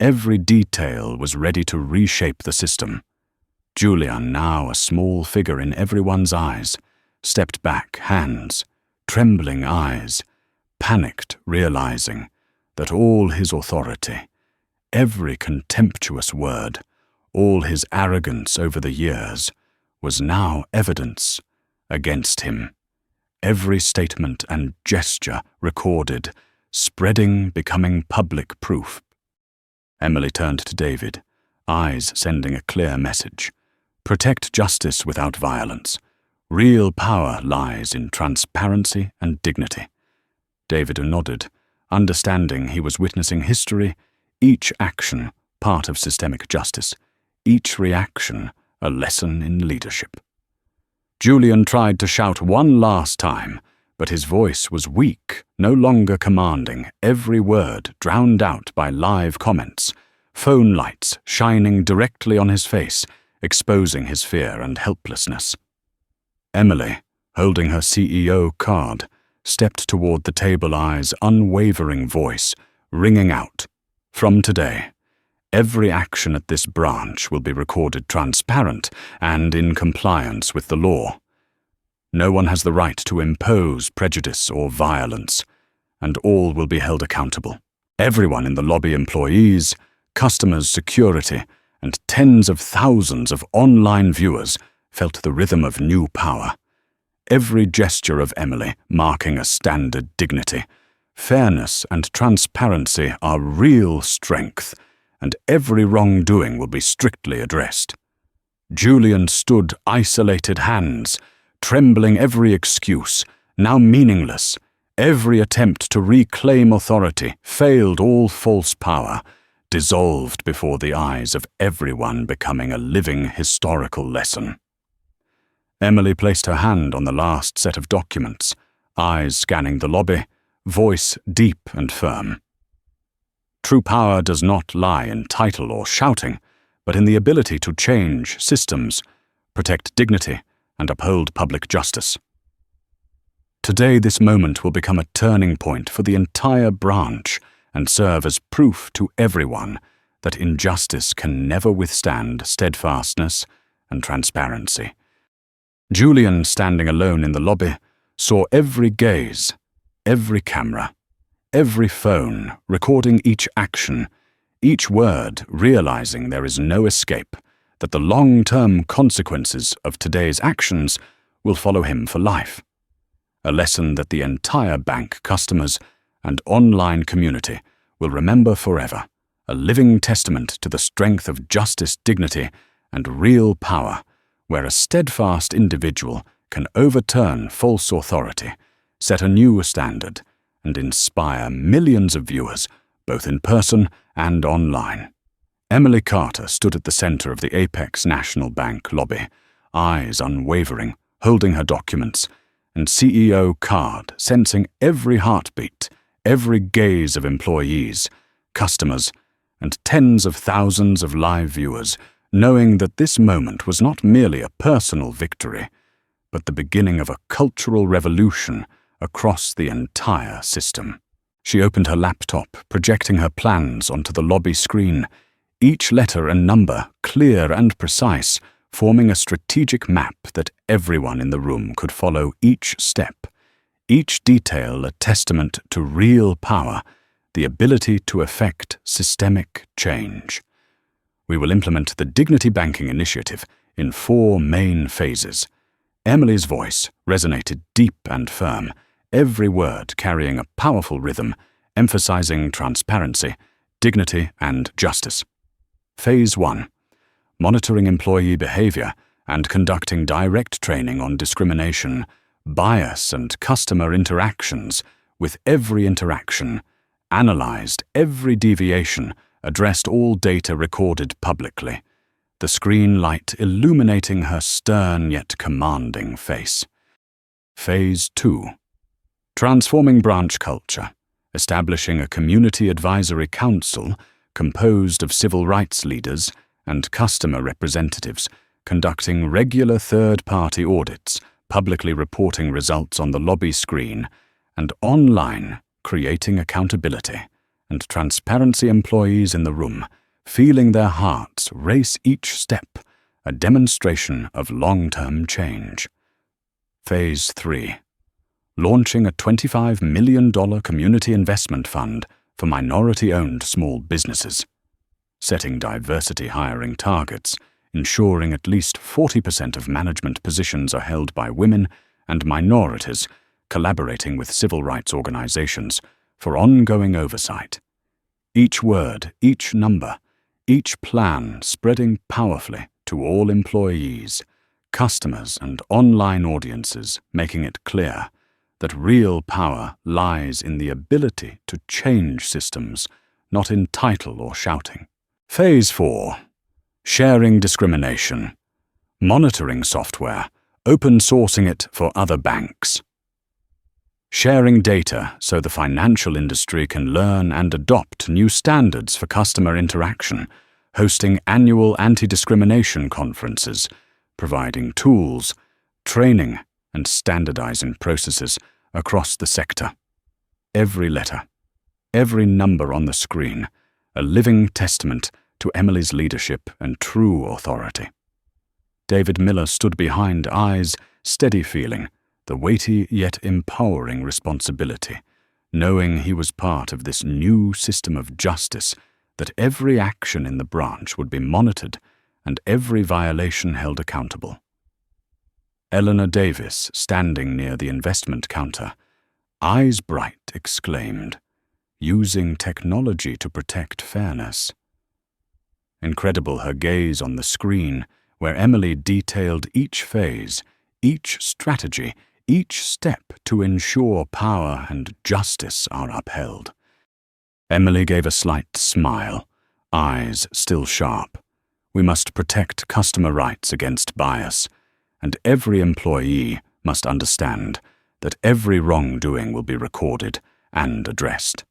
every detail was ready to reshape the system. Julian, now a small figure in everyone's eyes, stepped back, hands, trembling eyes, panicked, realizing that all his authority, every contemptuous word, all his arrogance over the years, was now evidence against him. Every statement and gesture recorded, spreading, becoming public proof. Emily turned to David, eyes sending a clear message. Protect justice without violence. Real power lies in transparency and dignity. David nodded, understanding he was witnessing history, each action part of systemic justice, each reaction a lesson in leadership. Julian tried to shout one last time, but his voice was weak, no longer commanding, every word drowned out by live comments, phone lights shining directly on his face, exposing his fear and helplessness. Emily, holding her CEO card, stepped toward the table, eyes unwavering, voice ringing out. From today, every action at this branch will be recorded transparent and in compliance with the law. No one has the right to impose prejudice or violence, and all will be held accountable. Everyone in the lobby, employees, customers, security, and tens of thousands of online viewers felt the rhythm of new power. Every gesture of Emily marking a standard dignity. Fairness and transparency are real strength, and every wrongdoing will be strictly addressed. Julian stood, isolated hands, trembling, every excuse, now meaningless. Every attempt to reclaim authority failed, all false power, dissolved before the eyes of everyone, becoming a living historical lesson. Emily placed her hand on the last set of documents, eyes scanning the lobby, voice deep and firm. True power does not lie in title or shouting, but in the ability to change systems, protect dignity, and uphold public justice. Today, this moment will become a turning point for the entire branch and serve as proof to everyone that injustice can never withstand steadfastness and transparency. Julian, standing alone in the lobby, saw every gaze, every camera, every phone, recording each action, each word, realizing there is no escape, that the long-term consequences of today's actions will follow him for life. A lesson that the entire bank, customers, and online community will remember forever, a living testament to the strength of justice, dignity, and real power, where a steadfast individual can overturn false authority, set a new standard, and inspire millions of viewers, both in person and online. Emily Carter stood at the center of the Apex National Bank lobby, eyes unwavering, holding her documents, and CEO card sensing every heartbeat, every gaze of employees, customers, and tens of thousands of live viewers, knowing that this moment was not merely a personal victory, but the beginning of a cultural revolution across the entire system. She opened her laptop, projecting her plans onto the lobby screen, each letter and number clear and precise, forming a strategic map that everyone in the room could follow, each step, each detail a testament to real power, the ability to effect systemic change. We will implement the Dignity Banking Initiative in 4 main phases. Emily's voice resonated deep and firm, every word carrying a powerful rhythm, emphasizing transparency, dignity, and justice. Phase 1. Monitoring employee behavior and conducting direct training on discrimination, bias, and customer interactions. With every interaction, analyzed every deviation, addressed all data recorded publicly, the screen light illuminating her stern yet commanding face. Phase 2. Transforming branch culture, establishing a community advisory council composed of civil rights leaders and customer representatives, conducting regular third-party audits, publicly reporting results on the lobby screen, and online creating accountability and transparency. Employees in the room, feeling their hearts race each step, a demonstration of long-term change. Phase 3. Launching a $25 million community investment fund for minority-owned small businesses. Setting diversity hiring targets, ensuring at least 40% of management positions are held by women and minorities, collaborating with civil rights organizations for ongoing oversight. Each word, each number, each plan spreading powerfully to all employees, customers, and online audiences, making it clear that real power lies in the ability to change systems, not in title or shouting. Phase 4. Sharing discrimination. Monitoring software, open sourcing it for other banks. Sharing data so the financial industry can learn and adopt new standards for customer interaction, hosting annual anti-discrimination conferences, providing tools, training, and standardizing processes across the sector. Every letter, every number on the screen, a living testament to Emily's leadership and true authority. David Miller stood behind, eyes steady, feeling the weighty yet empowering responsibility, knowing he was part of this new system of justice, that every action in the branch would be monitored and every violation held accountable. Eleanor Davis, standing near the investment counter, eyes bright, exclaimed, "Using technology to protect fairness." Incredible, her gaze on the screen, where Emily detailed each phase, each strategy, each step to ensure power and justice are upheld. Emily gave a slight smile, eyes still sharp. We must protect customer rights against bias, and every employee must understand that every wrongdoing will be recorded and addressed.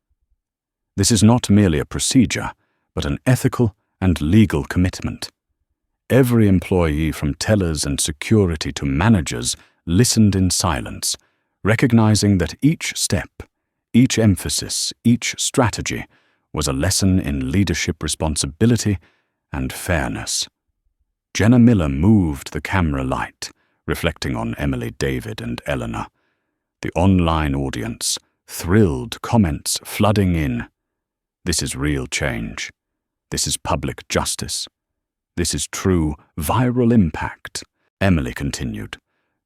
This is not merely a procedure, but an ethical and legal commitment. Every employee, from tellers and security to managers, listened in silence, recognizing that each step, each emphasis, each strategy was a lesson in leadership responsibility and fairness. Jenna Miller moved the camera light, reflecting on Emily, David, and Eleanor. The online audience, thrilled, comments flooding in. This is real change. This is public justice. This is true viral impact. Emily continued.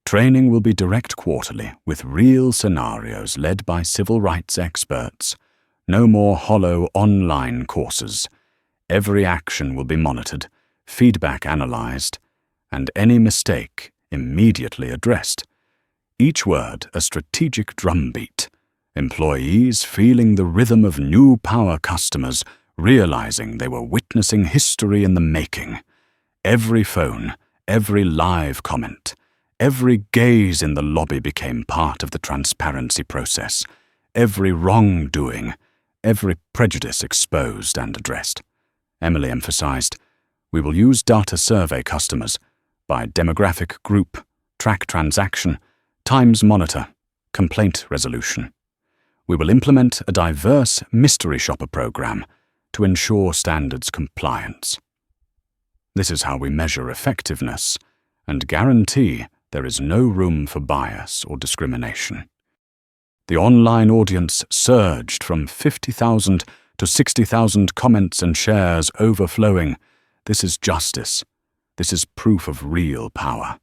Training will be direct quarterly, with real scenarios led by civil rights experts. No more hollow online courses. Every action will be monitored, feedback analyzed, and any mistake immediately addressed. Each word a strategic drumbeat. Employees feeling the rhythm of new power, customers realizing they were witnessing history in the making. Every phone, every live comment, every gaze in the lobby became part of the transparency process. Every wrongdoing, every prejudice exposed and addressed. Emily emphasized, we will use data survey customers by demographic group, track transaction, times monitor, complaint resolution. We will implement a diverse mystery shopper program to ensure standards compliance. This is how we measure effectiveness and guarantee there is no room for bias or discrimination. The online audience surged from 50,000 to 60,000 comments and shares overflowing. This is justice. This is proof of real power.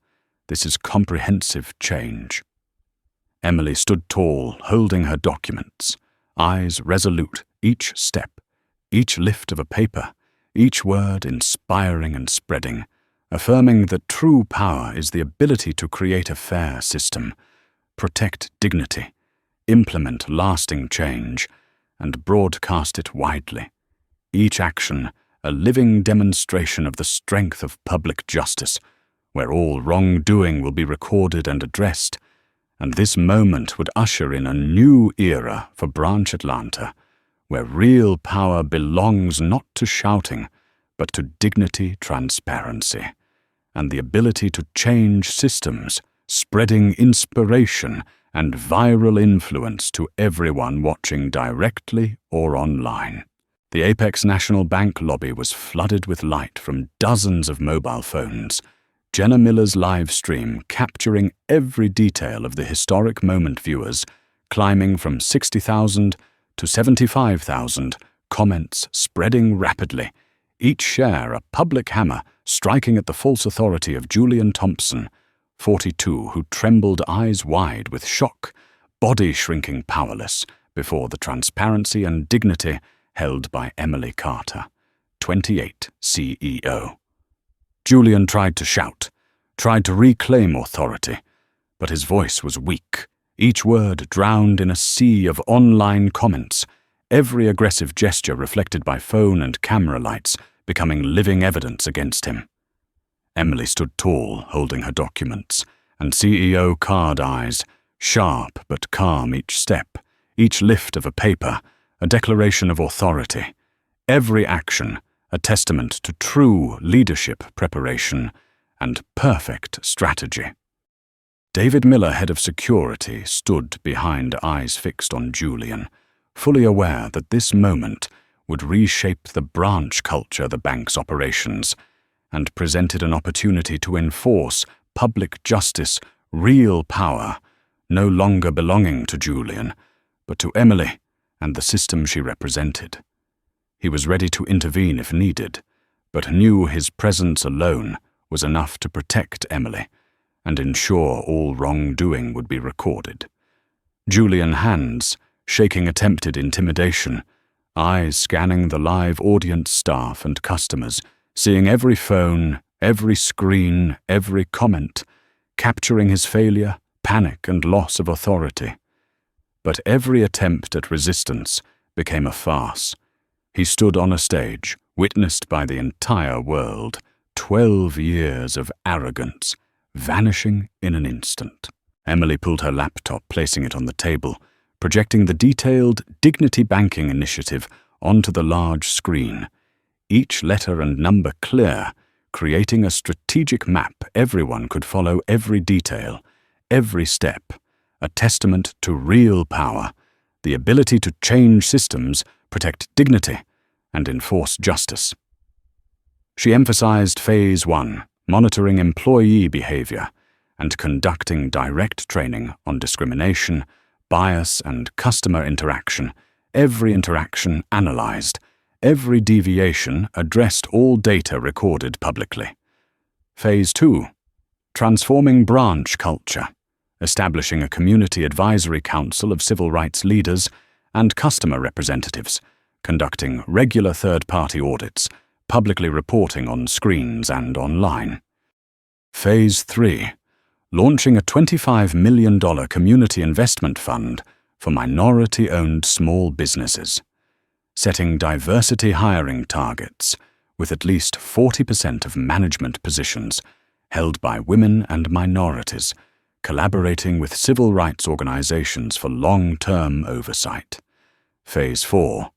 This is comprehensive change. Emily stood tall, holding her documents, eyes resolute, each step, each lift of a paper, each word inspiring and spreading, affirming that true power is the ability to create a fair system, protect dignity, implement lasting change, and broadcast it widely. Each action a living demonstration of the strength of public justice, where all wrongdoing will be recorded and addressed, and this moment would usher in a new era for Branch Atlanta, where real power belongs not to shouting, but to dignity, transparency, and the ability to change systems, spreading inspiration and viral influence to everyone watching directly or online. The Apex National Bank lobby was flooded with light from dozens of mobile phones, Jenna Miller's live stream capturing every detail of the historic moment, viewers climbing from 60,000 to 75,000, comments spreading rapidly, each share a public hammer striking at the false authority of Julian Thompson, 42, who trembled eyes wide with shock, body shrinking powerless before the transparency and dignity held by Emily Carter, 28, CEO. Julian tried to shout, tried to reclaim authority, but his voice was weak, each word drowned in a sea of online comments, every aggressive gesture reflected by phone and camera lights becoming living evidence against him. Emily stood tall, holding her documents, and CEO Card eyes, sharp but calm each step, each lift of a paper, a declaration of authority, every action a testament to true leadership preparation and perfect strategy. David Miller, head of security, stood behind, eyes fixed on Julian, fully aware that this moment would reshape the branch culture of the bank's operations, and presented an opportunity to enforce public justice, real power, no longer belonging to Julian, but to Emily and the system she represented. He was ready to intervene if needed, but knew his presence alone was enough to protect Emily and ensure all wrongdoing would be recorded. Julian, hands shaking attempted intimidation, eyes scanning the live audience, staff and customers, seeing every phone, every screen, every comment, capturing his failure, panic and loss of authority. But every attempt at resistance became a farce. He stood on a stage, witnessed by the entire world, 12 years of arrogance, vanishing in an instant. Emily pulled her laptop, placing it on the table, projecting the detailed Dignity Banking initiative onto the large screen, each letter and number clear, creating a strategic map everyone could follow, every detail, every step, a testament to real power, the ability to change systems, protect dignity, and enforce justice. She emphasized Phase 1, monitoring employee behavior, and conducting direct training on discrimination, bias, and customer interaction, every interaction analyzed, every deviation addressed, all data recorded publicly. Phase 2, transforming branch culture, establishing a community advisory council of civil rights leaders and customer representatives, conducting regular third-party audits, publicly reporting on screens and online. Phase 3, launching a $25 million community investment fund for minority-owned small businesses, setting diversity hiring targets with at least 40% of management positions held by women and minorities, collaborating with civil rights organizations for long-term oversight. Phase 4,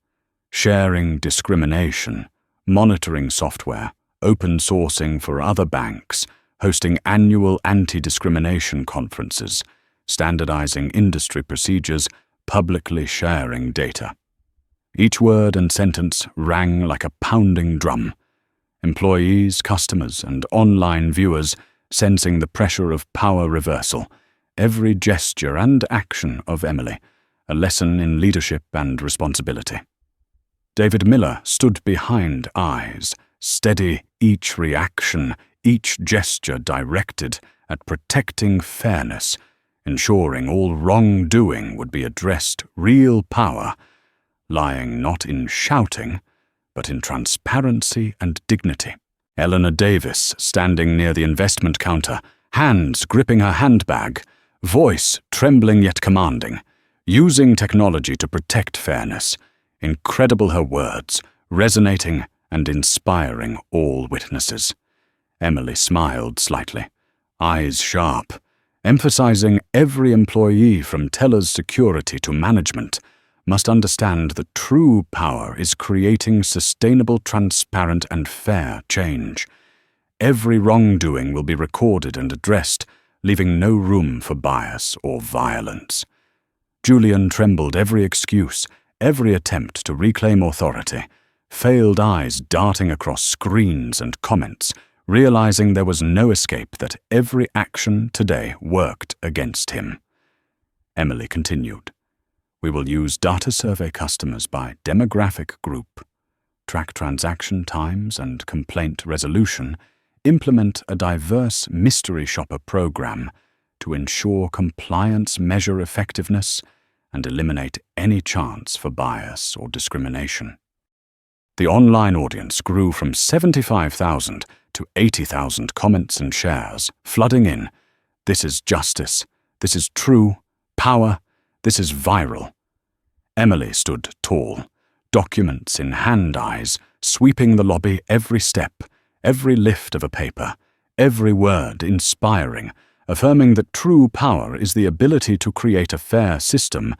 sharing discrimination, monitoring software, open sourcing for other banks, hosting annual anti-discrimination conferences, standardizing industry procedures, publicly sharing data. Each word and sentence rang like a pounding drum. Employees, customers, and online viewers sensing the pressure of power reversal, every gesture and action of Emily, a lesson in leadership and responsibility. David Miller stood behind, eyes steady, each reaction, each gesture directed at protecting fairness, ensuring all wrongdoing would be addressed. Real power, lying not in shouting, but in transparency and dignity. Eleanor Davis, standing near the investment counter, hands gripping her handbag, voice trembling yet commanding, using technology to protect fairness. Incredible her words, resonating and inspiring all witnesses. Emily smiled slightly, eyes sharp, emphasizing every employee from teller's security to management must understand that true power is creating sustainable, transparent, and fair change. Every wrongdoing will be recorded and addressed, leaving no room for bias or violence. Julian trembled every excuse, every attempt to reclaim authority, failed eyes darting across screens and comments, realizing there was no escape, that every action today worked against him. Emily continued. We will use data survey customers by demographic group, track transaction times and complaint resolution, implement a diverse mystery shopper program to ensure compliance, measure effectiveness, and eliminate any chance for bias or discrimination. The online audience grew from 75,000 to 80,000 comments and shares, flooding in. This is justice. This is true. Power. This is viral. Emily stood tall, documents in hand eyes, sweeping the lobby every step, every lift of a paper, every word inspiring, affirming that true power is the ability to create a fair system,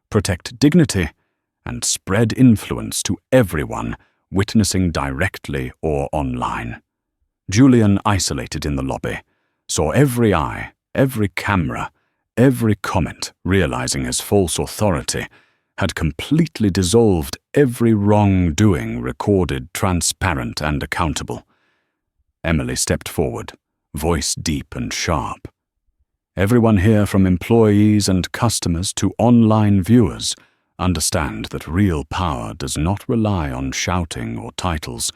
protect dignity, and spread influence to everyone witnessing directly or online. Julian, isolated in the lobby, saw every eye, every camera, every comment, realizing his false authority had completely dissolved every wrongdoing recorded, transparent, and accountable. Emily stepped forward, voice deep and sharp. Everyone here, from employees and customers to online viewers, understand that real power does not rely on shouting or titles,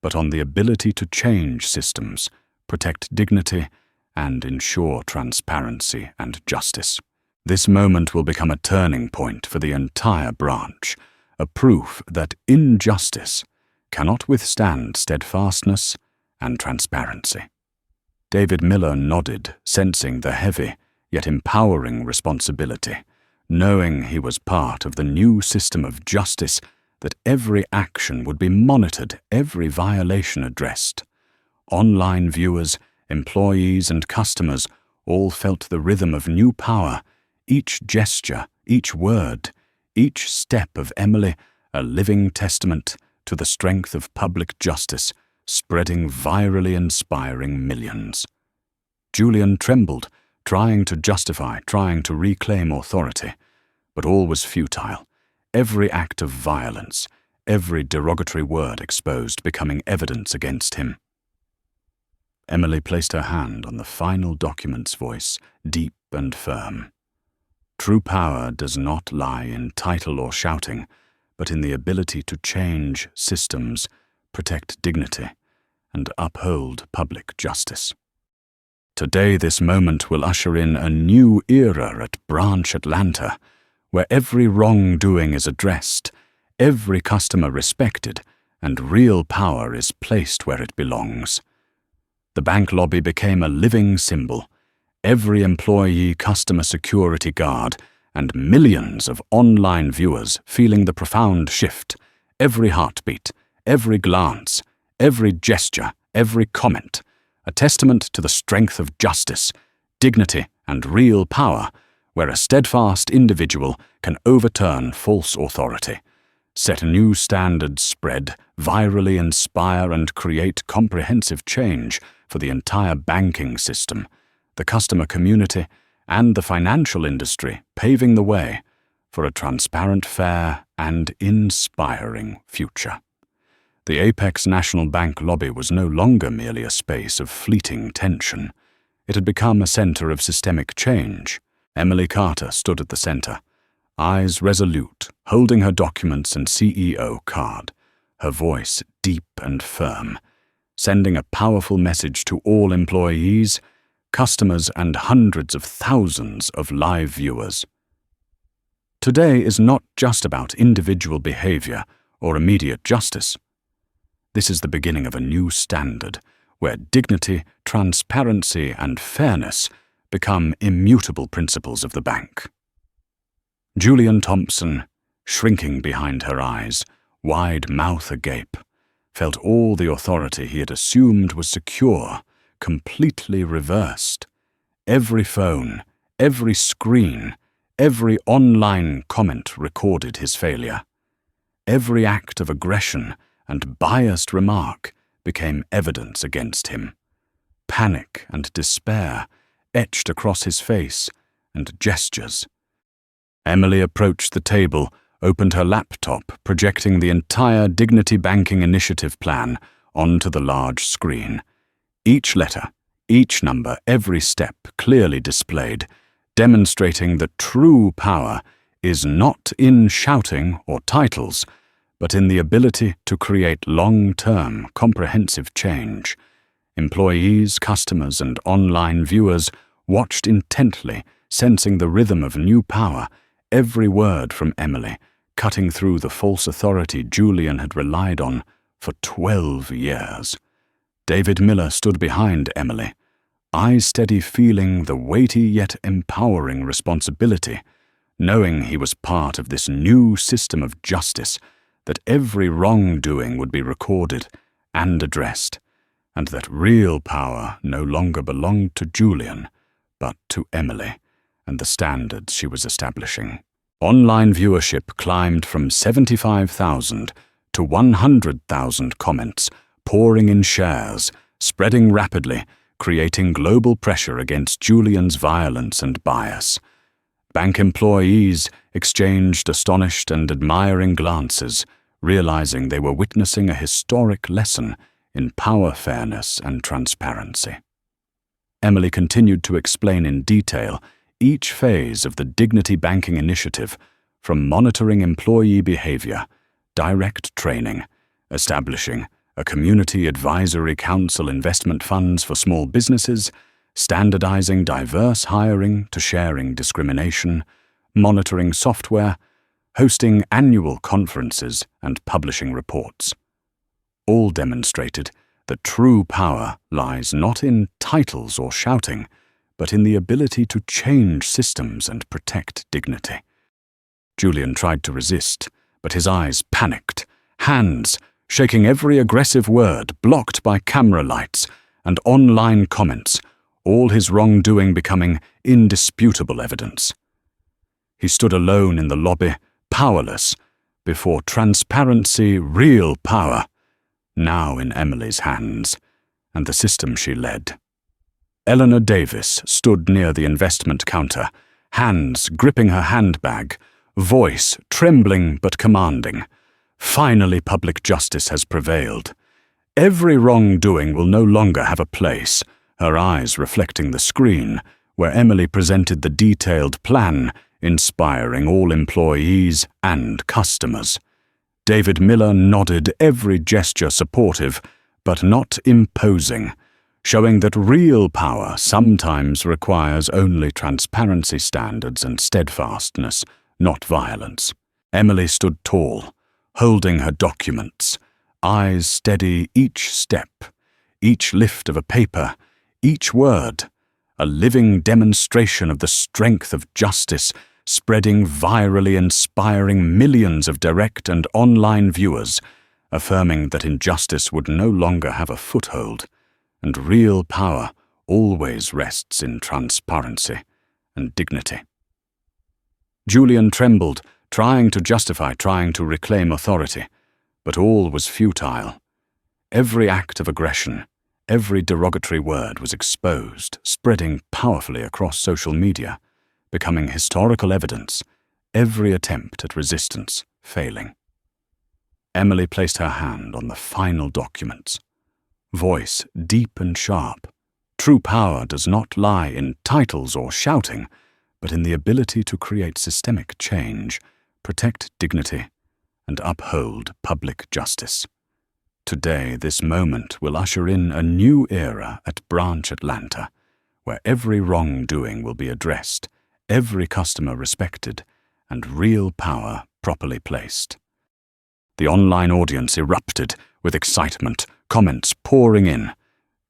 but on the ability to change systems, protect dignity, and ensure transparency and justice. This moment will become a turning point for the entire branch, a proof that injustice cannot withstand steadfastness and transparency. David Miller nodded, sensing the heavy yet empowering responsibility, knowing he was part of the new system of justice, that every action would be monitored, every violation addressed. Online viewers, employees, and customers all felt the rhythm of new power, each gesture, each word, each step of Emily a living testament to the strength of public justice, spreading virally, inspiring millions. Julian trembled, trying to justify, trying to reclaim authority, but all was futile. Every act of violence, every derogatory word exposed, becoming evidence against him. Emily placed her hand on the final document's voice, deep and firm. True power does not lie in title or shouting, but in the ability to change systems, protect dignity, and uphold public justice. Today, this moment will usher in a new era at Branch Atlanta, where every wrongdoing is addressed, every customer respected, and real power is placed where it belongs. The bank lobby became a living symbol. Every employee, customer security guard, and millions of online viewers feeling the profound shift, every heartbeat, every glance, every gesture, every comment, a testament to the strength of justice, dignity, and real power, where a steadfast individual can overturn false authority, set new standards, spread, virally inspire, and create comprehensive change for the entire banking system, the customer community, and the financial industry, paving the way for a transparent, fair, and inspiring future. The Apex National Bank lobby was no longer merely a space of fleeting tension. It had become a center of systemic change. Emily Carter stood at the center, eyes resolute, holding her documents and CEO card, her voice deep and firm, sending a powerful message to all employees: customers, and hundreds of thousands of live viewers. Today is not just about individual behavior or immediate justice. This is the beginning of a new standard where dignity, transparency, and fairness become immutable principles of the bank. Julian Thompson, shrinking behind her eyes, wide mouth agape, felt all the authority he had assumed was secure completely reversed. Every phone, every screen, every online comment recorded his failure. Every act of aggression and biased remark became evidence against him. Panic and despair etched across his face and gestures. Emily approached the table, opened her laptop, projecting the entire Dignity Banking Initiative plan onto the large screen. Each letter, each number, every step clearly displayed, demonstrating that true power is not in shouting or titles, but in the ability to create long-term, comprehensive change. Employees, customers, and online viewers watched intently, sensing the rhythm of new power, every word from Emily, cutting through the false authority Julian had relied on for 12 years. David Miller stood behind Emily, eyes steady, feeling the weighty yet empowering responsibility, knowing he was part of this new system of justice, that every wrongdoing would be recorded and addressed, and that real power no longer belonged to Julian, but to Emily and the standards she was establishing. Online viewership climbed from 75,000 to 100,000 comments, pouring in shares, spreading rapidly, creating global pressure against Julian's violence and bias. Bank employees exchanged astonished and admiring glances, realizing they were witnessing a historic lesson in power, fairness, and transparency. Emily continued to explain in detail each phase of the Dignity Banking Initiative, from monitoring employee behavior, direct training, establishing a community advisory council, investment funds for small businesses, standardizing diverse hiring to sharing discrimination, monitoring software, hosting annual conferences, and publishing reports. All demonstrated that true power lies not in titles or shouting, but in the ability to change systems and protect dignity. Julian tried to resist, but his eyes panicked, hands shaking every aggressive word, blocked by camera lights and online comments, all his wrongdoing becoming indisputable evidence. He stood alone in the lobby, powerless, before transparency, real power, now in Emily's hands, and the system she led. Eleanor Davis stood near the investment counter, hands gripping her handbag, voice trembling but commanding. Finally, public justice has prevailed. Every wrongdoing will no longer have a place, her eyes reflecting the screen, where Emily presented the detailed plan, inspiring all employees and customers. David Miller nodded, every gesture supportive, but not imposing, showing that real power sometimes requires only transparency standards and steadfastness, not violence. Emily stood tall, holding her documents, eyes steady each step, each lift of a paper, each word, a living demonstration of the strength of justice, spreading virally, inspiring millions of direct and online viewers, affirming that injustice would no longer have a foothold, and real power always rests in transparency and dignity. Julian trembled, trying to justify, trying to reclaim authority, but all was futile. Every act of aggression, every derogatory word was exposed, spreading powerfully across social media, becoming historical evidence, every attempt at resistance failing. Emily placed her hand on the final documents. Voice deep and sharp. True power does not lie in titles or shouting, but in the ability to create systemic change, protect dignity, and uphold public justice. Today, this moment will usher in a new era at Branch Atlanta, where every wrongdoing will be addressed, every customer respected, and real power properly placed. The online audience erupted with excitement, comments pouring in.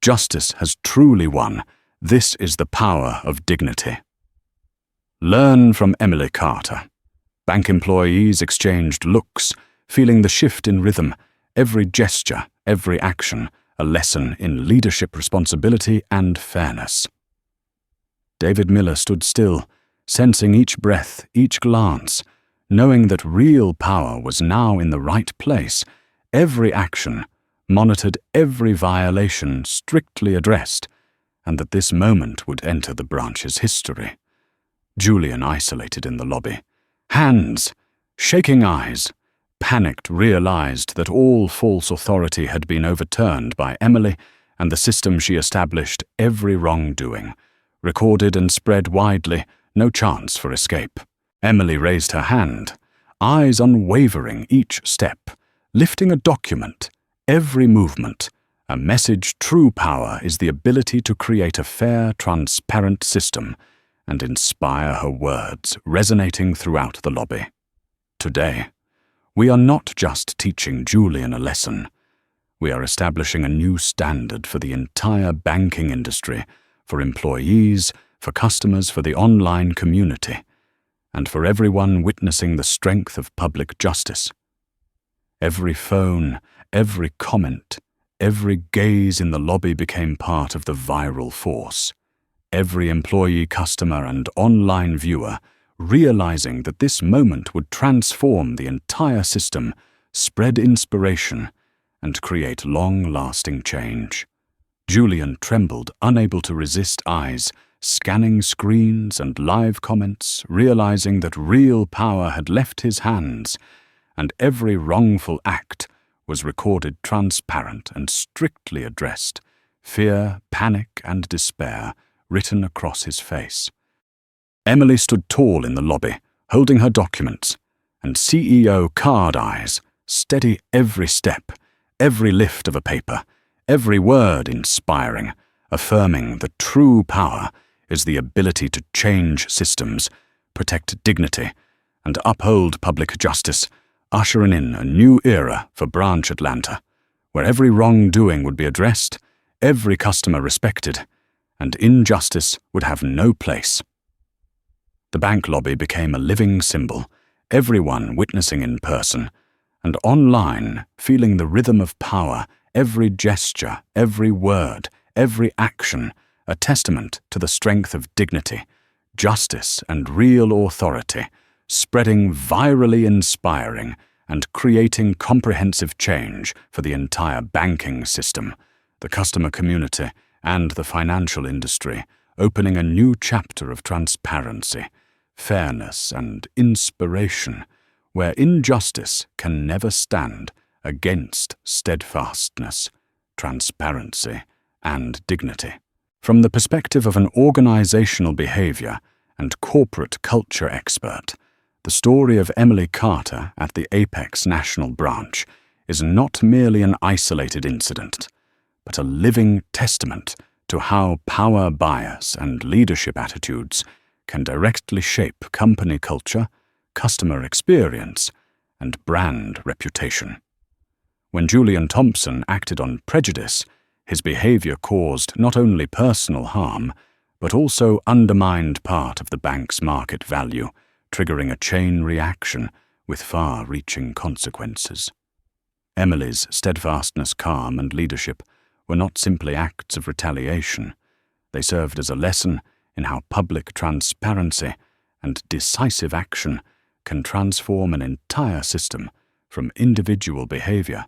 Justice has truly won. This is the power of dignity. Learn from Emily Carter. Bank employees exchanged looks, feeling the shift in rhythm, every gesture, every action, a lesson in leadership responsibility and fairness. David Miller stood still, sensing each breath, each glance, knowing that real power was now in the right place, every action monitored, every violation strictly addressed, and that this moment would enter the branch's history. Julian isolated in the lobby. Hands, shaking eyes, panicked, realized that all false authority had been overturned by Emily and the system she established, every wrongdoing, recorded and spread widely, no chance for escape. Emily raised her hand, eyes unwavering each step, lifting a document, every movement, a message. True power is the ability to create a fair, transparent system and inspire. Her words resonating throughout the lobby. Today, we are not just teaching Julian a lesson. We are establishing a new standard for the entire banking industry, for employees, for customers, for the online community, and for everyone witnessing the strength of public justice. Every phone, every comment, every gaze in the lobby became part of the viral force. Every employee, customer, and online viewer, realizing that this moment would transform the entire system, spread inspiration, and create long-lasting change. Julian trembled, unable to resist, eyes scanning screens and live comments, realizing that real power had left his hands, and every wrongful act was recorded, transparent and strictly addressed, fear, panic, and despair written across his face. Emily stood tall in the lobby, holding her documents, and CEO Card eyes steady every step, every lift of a paper, every word inspiring, affirming that true power is the ability to change systems, protect dignity, and uphold public justice, ushering in a new era for Branch Atlanta, where every wrongdoing would be addressed, every customer respected, and injustice would have no place. The bank lobby became a living symbol, everyone witnessing in person, and online feeling the rhythm of power, every gesture, every word, every action, a testament to the strength of dignity, justice, and real authority, spreading virally inspiring and creating comprehensive change for the entire banking system, the customer community, and the financial industry, opening a new chapter of transparency, fairness, and inspiration, where injustice can never stand against steadfastness, transparency, and dignity. From the perspective of an organizational behavior and corporate culture expert, the story of Emily Carter at the Apex National Branch is not merely an isolated incident, but a living testament to how power bias and leadership attitudes can directly shape company culture, customer experience, and brand reputation. When Julian Thompson acted on prejudice, his behavior caused not only personal harm, but also undermined part of the bank's market value, triggering a chain reaction with far-reaching consequences. Emily's steadfastness, calm, and leadership were not simply acts of retaliation. They served as a lesson in how public transparency and decisive action can transform an entire system, from individual behavior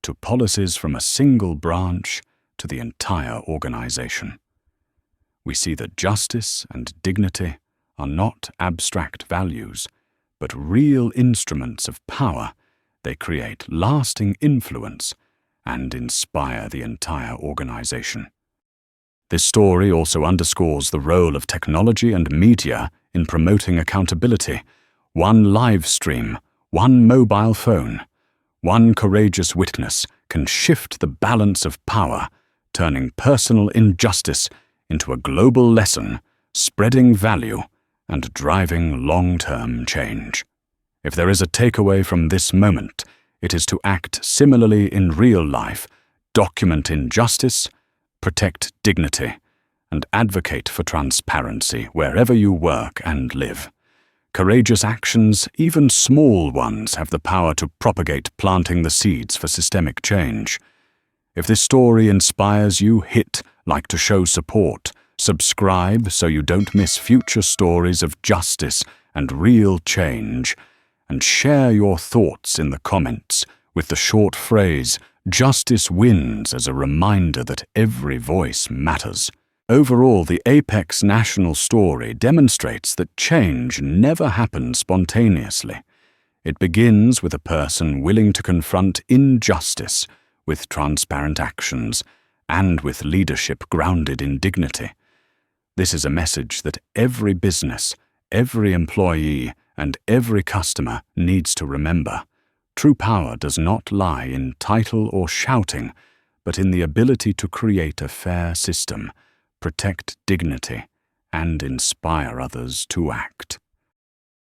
to policies, from a single branch to the entire organization. We see that justice and dignity are not abstract values, but real instruments of power. They create lasting influence and inspire the entire organization. This story also underscores the role of technology and media in promoting accountability. One live stream, one mobile phone, one courageous witness can shift the balance of power, turning personal injustice into a global lesson, spreading value and driving long-term change. If there is a takeaway from this moment, it is to act similarly in real life, document injustice, protect dignity, and advocate for transparency wherever you work and live. Courageous actions, even small ones, have the power to propagate, planting the seeds for systemic change. If this story inspires you, hit like to show support, subscribe so you don't miss future stories of justice and real change, and share your thoughts in the comments with the short phrase, "Justice wins," as a reminder that every voice matters. Overall, the Apex national story demonstrates that change never happens spontaneously. It begins with a person willing to confront injustice with transparent actions and with leadership grounded in dignity. This is a message that every business, every employee, and every customer needs to remember. True power does not lie in title or shouting, but in the ability to create a fair system, protect dignity, and inspire others to act.